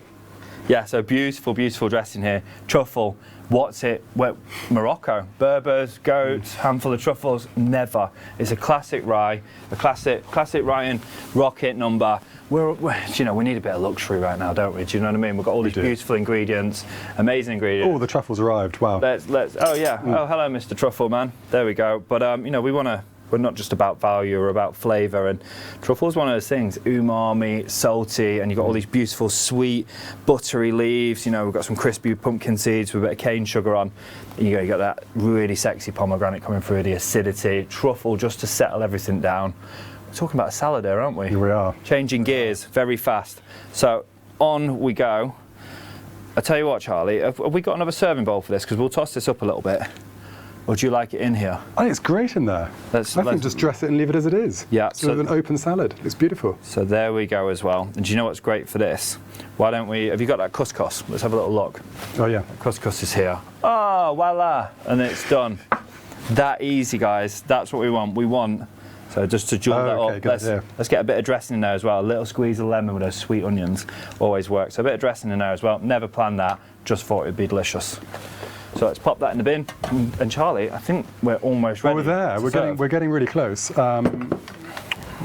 Yeah, so beautiful dressing here. Truffle. What's it? Well, Morocco. Berbers, goats, handful of truffles. Never. It's a classic rye, a classic Ryan rocket number. You know, we need a bit of luxury right now, don't we? Do you know what I mean? We've got all these beautiful ingredients, amazing ingredients. Oh, the truffles arrived. Wow. Oh yeah. Oh, hello, Mr. Truffle Man. There we go. But you know, we're not just about value, we're about flavour, and truffle is one of those things, umami, salty, and you've got all these beautiful sweet, buttery leaves. You know, we've got some crispy pumpkin seeds with a bit of cane sugar on. You got that really sexy pomegranate coming through, the acidity, truffle just to settle everything down. We're talking about a salad here, aren't we? Here we are. Changing gears very fast. So on we go. I tell you what, Charlie, have we got another serving bowl for this? Because we'll toss this up a little bit. Or do you like it in here? I think it's great in there. I think just dress it and leave it as it is. Yeah. Sort of an open salad. It's beautiful. So there we go as well. And do you know what's great for this? Why don't we, have you got that couscous? Let's have a little look. Oh yeah. Couscous is here. Oh, voila. And it's done. That easy, guys. That's what we want. So just to jewel that up, let's get a bit of dressing in there as well. A little squeeze of lemon with those sweet onions always works. So a bit of dressing in there as well. Never planned that, just thought it'd be delicious. So let's pop that in the bin. And Charlie, I think we're almost ready. Well, we're there. We're getting really close. But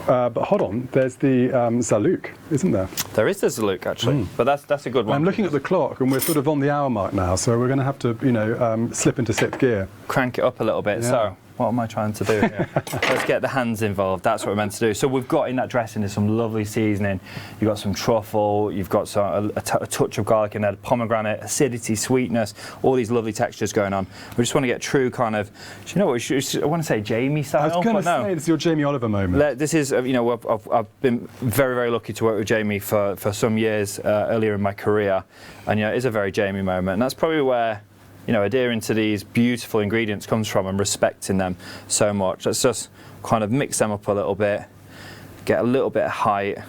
hold on, there's the Zalouk, isn't there? There is the Zalouk, actually, but that's a good one. I'm looking at the clock, and we're sort of on the hour mark now, so we're going to have to, you know, slip into 6th gear. Crank it up a little bit. Yeah. So what am I trying to do here? Let's get the hands involved. That's what we're meant to do. So we've got in that dressing, there's some lovely seasoning. You've got some truffle, you've got a touch of garlic in there, pomegranate, acidity, sweetness, all these lovely textures going on. We just want to get true kind of, do you know what, I want to say Jamie style. I was going to say, this is your Jamie Oliver moment. This is, you know, I've been very lucky to work with Jamie for some years earlier in my career. And, you know, it is a very Jamie moment. And that's probably where adhering to these beautiful ingredients comes from, and respecting them so much. Let's just kind of mix them up a little bit, get a little bit of height, a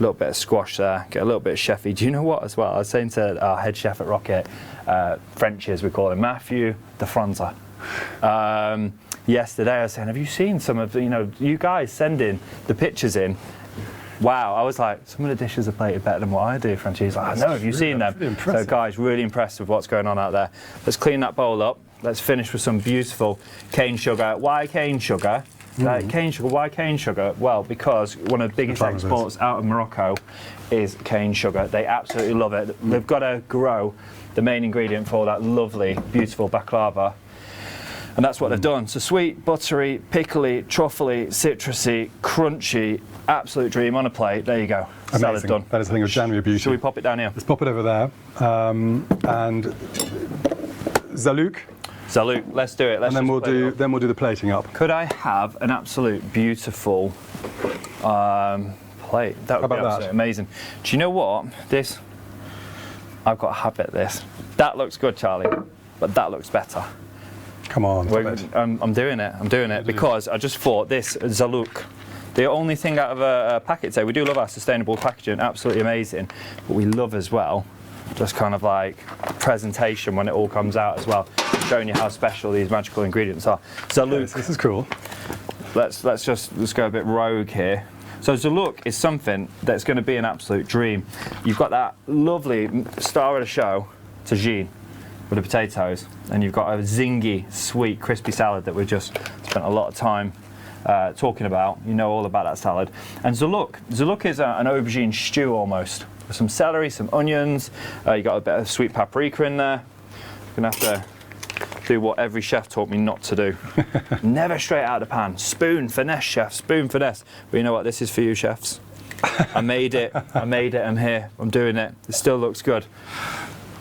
little bit of squash there, get a little bit of chefy. Do you know what as well? I was saying to our head chef at Rocket, French as we call him, Matthew de Franza. Yesterday I was saying, have you seen some of you guys sending the pictures in? Wow, I was like, some of the dishes are plated better than what I do, French. He's like, I know, have you seen them? Really so guys, really impressed with what's going on out there. Let's clean that bowl up. Let's finish with some beautiful cane sugar. Why cane sugar? Cane sugar, why cane sugar? Well, because one of the biggest exports out of Morocco is cane sugar. They absolutely love it. They've got to grow the main ingredient for that lovely, beautiful baklava. And that's what they've done. So sweet, buttery, pickly, truffly, citrusy, crunchy, absolute dream on a plate. There you go. Amazing. Salad done. That is a thing of January beauty. Should we pop it down here? Let's pop it over there. And Zalouk. Zalouk, let's do it. And then we'll do the plating up. Could I have an absolute beautiful plate? That would be absolutely amazing. Do you know what? I've got a habit of this. That looks good, Charlie, but that looks better. Come on. I'm doing it. I'm doing it because I just thought this Zalouk. The only thing out of a packet today, we do love our sustainable packaging, absolutely amazing, but we love as well just kind of like presentation when it all comes out as well, showing you how special these magical ingredients are. Zalouk. Yes, this is cool. Let's go a bit rogue here. So Zalouk is something that's going to be an absolute dream. You've got that lovely star of the show, Tagine, with the potatoes, and you've got a zingy, sweet, crispy salad that we've just spent a lot of time talking about. You know all about that salad. And Zalouk is an aubergine stew almost. With some celery, some onions, you got a bit of sweet paprika in there. You're going to have to do what every chef taught me not to do. Never straight out of the pan. Spoon, finesse, chef, spoon, finesse. But you know what, this is for you, chefs. I made it, I'm here, I'm doing it. It still looks good.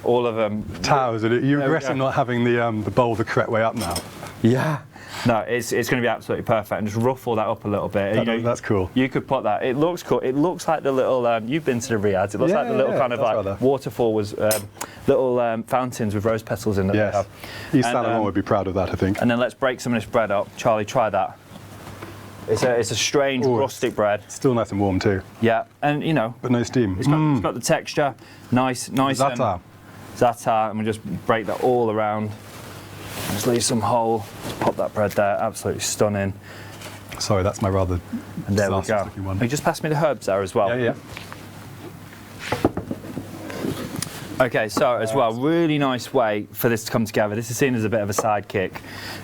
All of them. Towers, you regretting not having the bowl the correct way up now? Yeah. No, it's going to be absolutely perfect, and just ruffle that up a little bit. That's cool. You could put that. It looks cool. It looks like the little. You've been to the Riyadh. It looks like the little kind of like waterfall was little fountains with rose petals in them. Yes. East Salomon would be proud of that, I think. And then let's break some of this bread up. Charlie, try that. It's a strange rustic bread. Still nice and warm too. Yeah, and but no steam. It's got the texture. Nice. Za'atar. Za'atar, and we just break that all around. Just leave some whole. Just pop that bread there. Absolutely stunning. Sorry, that's my rather. And there we go. One. You just pass me the herbs there as well. Yeah. Okay, so as well, really nice way for this to come together. This is seen as a bit of a sidekick,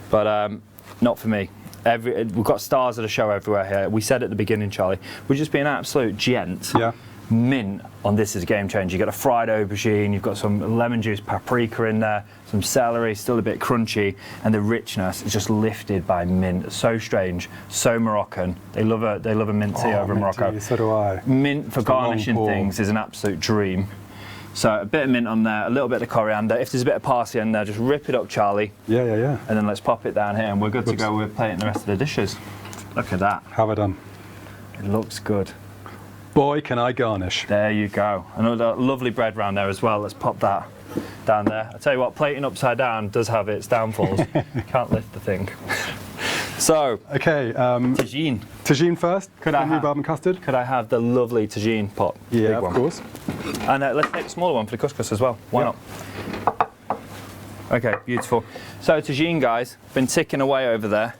but not for me. We've got stars of the show everywhere here. We said at the beginning, Charlie, we're just being an absolute gent. Yeah. Mint on this is a game changer. You've got a fried aubergine, you've got some lemon juice paprika in there, some celery, still a bit crunchy, and the richness is just lifted by mint. So strange, so Moroccan. They love a mint tea over in Morocco. Tea, so do I. Mint for garnishing things is an absolute dream. So a bit of mint on there, a little bit of coriander. If there's a bit of parsley in there, just rip it up, Charlie. Yeah. And then let's pop it down here, and we're good to go with plating the rest of the dishes. Look at that. How have I done? It looks good. Boy, can I garnish. There you go. Another lovely bread round there as well. Let's pop that down there. I tell you what, plating upside down does have its downfalls. Can't lift the thing. So, okay, Tagine. Tagine first. Rhubarb and custard. Could I have the lovely Tagine pot? Yeah, of course. And let's take the smaller one for the couscous as well. Why not? Okay, beautiful. So Tagine, guys, been ticking away over there.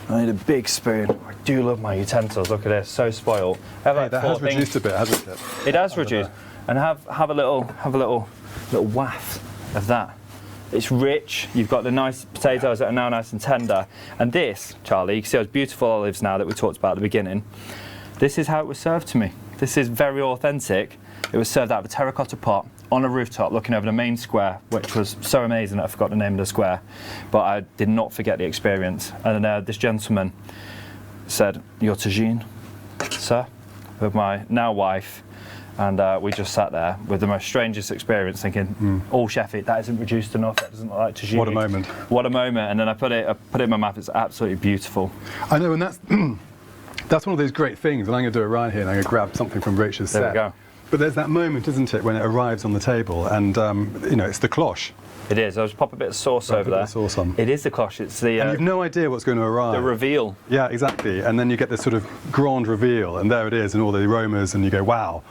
I need a big spoon. I do love my utensils. Look at this, so spoiled. That has reduced a bit, hasn't it? It has reduced. And have a little waft of that. It's rich. You've got the nice potatoes that are now nice and tender. And this, Charlie, you can see those beautiful olives now that we talked about at the beginning. This is how it was served to me. This is very authentic. It was served out of a terracotta pot on a rooftop looking over the main square, which was so amazing that I forgot the name of the square. But I did not forget the experience. And this gentleman said, "Your Tagine, sir," with my now wife. And we just sat there with the most strangest experience, thinking, "Oh, chef, that isn't reduced enough. That doesn't look like Tagine." What a moment! What a moment! And then I put it in my mouth. It's absolutely beautiful. I know, and that's one of those great things. And I'm going to do it right here. And I'm going to grab something from Rachel's set. There we go. But there's that moment, isn't it, when it arrives on the table, and you know, it's the cloche. It is. I'll just pop a bit of sauce over there. Sauce on. It is the cloche. It's the. And you've no idea what's going to arrive. The reveal. Yeah, exactly. And then you get this sort of grand reveal, and there it is, and all the aromas, and you go, wow.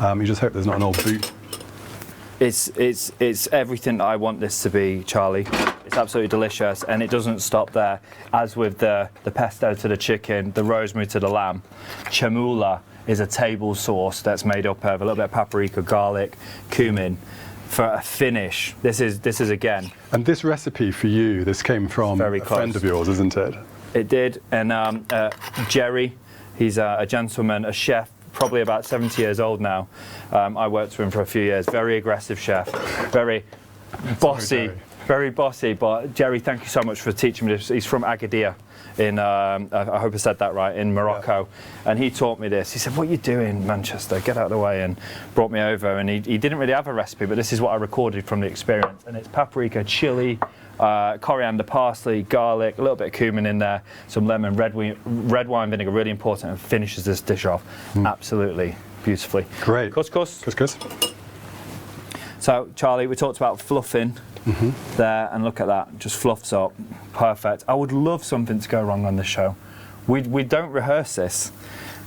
You just hope there's not an old boot. It's everything that I want this to be, Charlie. It's absolutely delicious, and it doesn't stop there. As with the pesto to the chicken, the rosemary to the lamb, chamula is a table sauce that's made up of a little bit of paprika, garlic, cumin. For a finish, this is again. And this recipe for you, this came from a friend of yours, isn't it? It did, and Jerry, he's a gentleman, a chef, probably about 70 years old now. I worked for him for a few years. Very aggressive chef, very bossy, very bossy. But Jerry, thank you so much for teaching me this. He's from Agadir in, I hope I said that right, in Morocco. Yeah. And he taught me this. He said, what are you doing, Manchester? Get out of the way, and brought me over. And he didn't really have a recipe, but this is what I recorded from the experience. And it's paprika, chili, coriander, parsley, garlic, a little bit of cumin in there, some lemon, red wine vinegar, really important, and finishes this dish off absolutely beautifully. Great. Couscous. Couscous. So, Charlie, we talked about fluffing there, and look at that, just fluffs up. Perfect. I would love something to go wrong on this show. We don't rehearse this,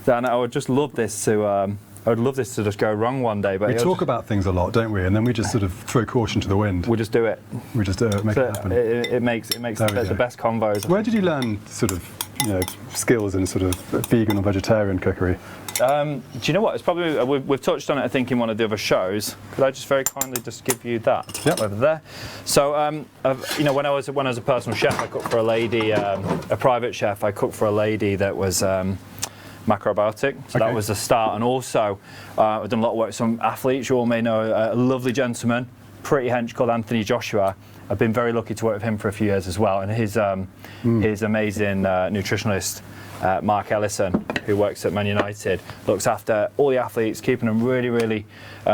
and I would just love this to. I would love this to just go wrong one day. But we talk about things a lot, don't we? And then we just sort of throw caution to the wind. We just do it. We just do it. Make it happen. It makes the best convos. Where did you learn sort of, you know, skills in sort of vegan or vegetarian cookery? Do you know what? It's probably we've touched on it, I think, in one of the other shows. Could I just very kindly just give you that over there? So, you know, when I was a personal chef, I cooked for a lady, a private chef. I cooked for a lady that was macrobiotic, so that was the start. And also, I've done a lot of work with some athletes. You all may know a lovely gentleman, pretty hench, called Anthony Joshua. I've been very lucky to work with him for a few years as well. And his amazing nutritionist, Mark Ellison, who works at Man United, looks after all the athletes, keeping them really, really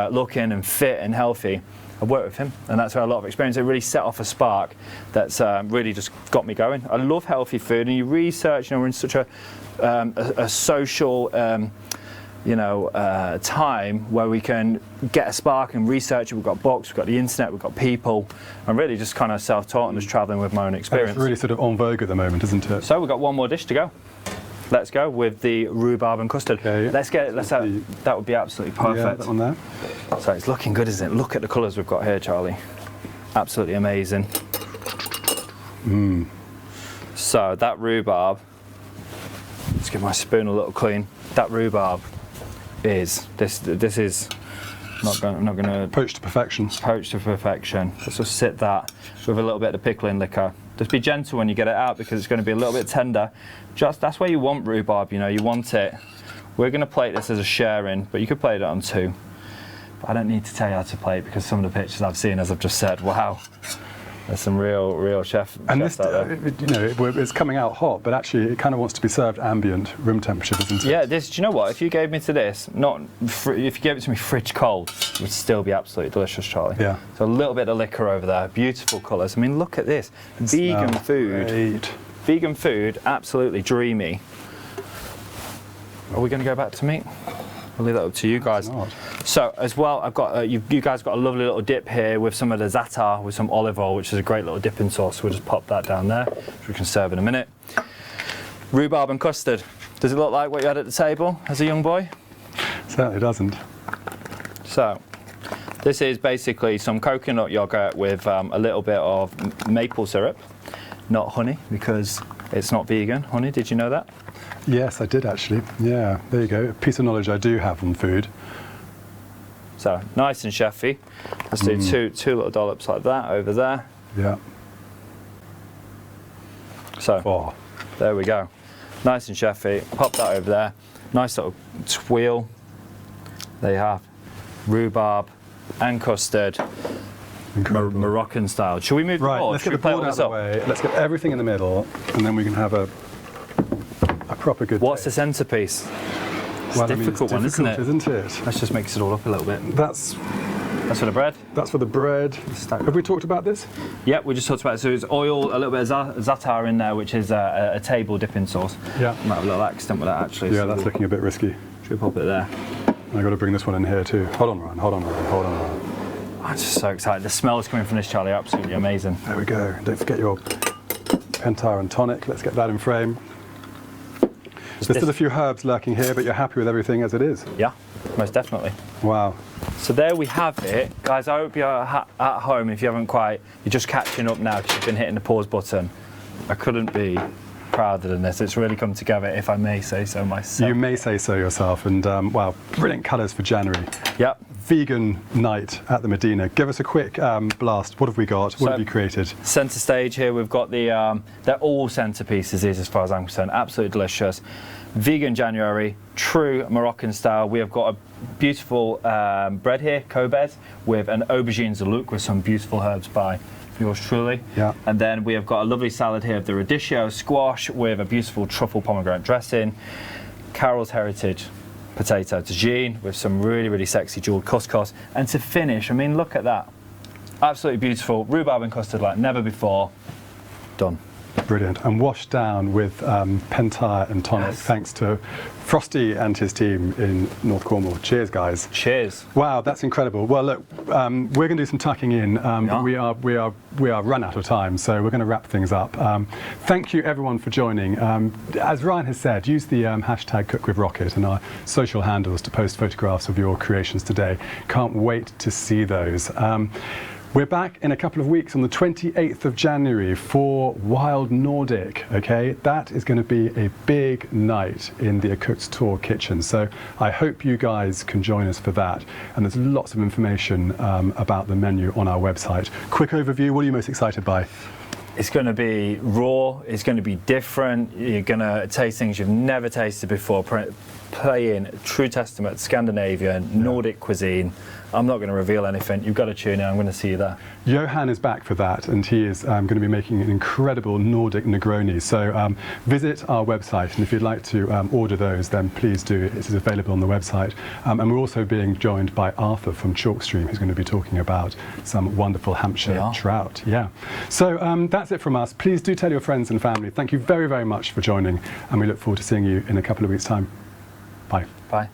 looking and fit and healthy. I've worked with him, and that's where a lot of experience. It really set off a spark that's really just got me going. I love healthy food, and you research. You know, we're in such a social, time where we can get a spark and research it. We've got books, we've got the internet, we've got people. I'm really just kind of self-taught and just travelling with my own experience. It's really sort of en vogue at the moment, isn't it? So we've got one more dish to go. Let's go with the rhubarb and custard. Okay, that would be absolutely perfect. Yeah, that one there. So it's looking good, isn't it? Look at the colours we've got here, Charlie. Absolutely amazing. So that rhubarb, let's give my spoon a little clean. That rhubarb is this is I'm not going to poached to perfection. Poached to perfection. Let's just sit that with a little bit of pickling liquor. Just be gentle when you get it out, because it's going to be a little bit tender. That's where you want rhubarb, you know, you want it. We're going to plate this as a sharing, but you could plate it on two. But I don't need to tell you how to plate, because some of the pictures I've seen, as I've just said, wow. There's some real chefs out there. You know, it's coming out hot, but actually it kind of wants to be served ambient, room temperature, doesn't it? Yeah, do you know what? If you gave me to this, if you gave it to me fridge cold, it would still be absolutely delicious, Charlie. Yeah. So a little bit of liquor over there, beautiful colours. I mean, look at this. Vegan food. Great. Vegan food, absolutely dreamy. Are we going to go back to meat? I'll leave that up to you guys. So as well, I've got you guys got a lovely little dip here with some of the za'atar with some olive oil, which is a great little dipping sauce. We'll just pop that down there, which we can serve in a minute. Rhubarb and custard. Does it look like what you had at the table as a young boy? Certainly doesn't. So this is basically some coconut yogurt with a little bit of maple syrup, not honey, because it's not vegan. Honey, did you know that? Yes, I did actually. Yeah, there you go. A piece of knowledge I do have on food. So nice and chefy. Let's do two little dollops like that over there. Yeah. So there we go. Nice and chefy. Pop that over there. Nice little twirl. There you have rhubarb and custard. Moroccan style. Should we move the board? Let's get the board out of the way. Let's get everything in the middle, and then we can have a proper good What's day. The centrepiece? It's a difficult one, isn't it? Let's just mix it all up a little bit. That's for the bread? That's for the bread. Have we talked about this? Yep, we just talked about it. So it's oil, a little bit of za'atar in there, which is a table dipping sauce. Yeah. Might have a little accident with that, actually. Yeah, so that's looking a bit risky. Should we pop it there? I've got to bring this one in here too. Hold on, Ryan. Hold on, Ryan. Hold on, Ryan. I'm just so excited. The smells coming from this, Charlie, absolutely amazing. There we go. Don't forget your Pentar and Tonic. Let's get that in frame. There's still a few herbs lurking here, but you're happy with everything as it is? Yeah, most definitely. Wow. So there we have it. Guys, I hope you're at home. If you haven't quite, you're just catching up now because you've been hitting the pause button. I couldn't be prouder than this. It's really come together, if I may say so myself. You may say so yourself. And wow, brilliant colours for January. Yep. Vegan night at the Medina. Give us a quick blast. What have we got? What have you created? Centre stage here, we've got the, they're all centerpieces, these, as far as I'm concerned. Absolutely delicious. Vegan January, true Moroccan style. We have got a beautiful bread here, kebabs, with an aubergine stew with some beautiful herbs by yours truly. Yeah. And then we have got a lovely salad here of the radicchio squash with a beautiful truffle pomegranate dressing. Carol's Heritage potato tagine with some really, really sexy jeweled couscous. And to finish, I mean, look at that. Absolutely beautiful. Rhubarb and custard like never before. Done. Brilliant. And washed down with Pentar and Tonic, Yes. thanks to Frosty and his team in North Cornwall. Cheers, guys. Cheers. Wow, that's incredible. Well, look, we're going to do some tucking in. Yeah. We are run out of time, so we're going to wrap things up. Thank you, everyone, for joining. As Ryan has said, use the hashtag #CookWithRocket and our social handles to post photographs of your creations today. Can't wait to see those. We're back in a couple of weeks on the 28th of January for Wild Nordic, okay? That is going to be a big night in the A Cook's Tour kitchen. So I hope you guys can join us for that. And there's lots of information about the menu on our website. Quick overview, what are you most excited by? It's going to be raw, it's going to be different, you're going to taste things you've never tasted before, playing true testament Scandinavian, Nordic cuisine. I'm not going to reveal anything, you've got to tune in, I'm going to see you there. Johan is back for that, and he is going to be making an incredible Nordic Negroni. So visit our website, and if you'd like to order those, then please do. It is available on the website. And we're also being joined by Arthur from Chalkstream, who's going to be talking about some wonderful Hampshire trout. Yeah. So that's it from us. Please do tell your friends and family. Thank you very, very much for joining, and we look forward to seeing you in a couple of weeks' time. Bye. Bye.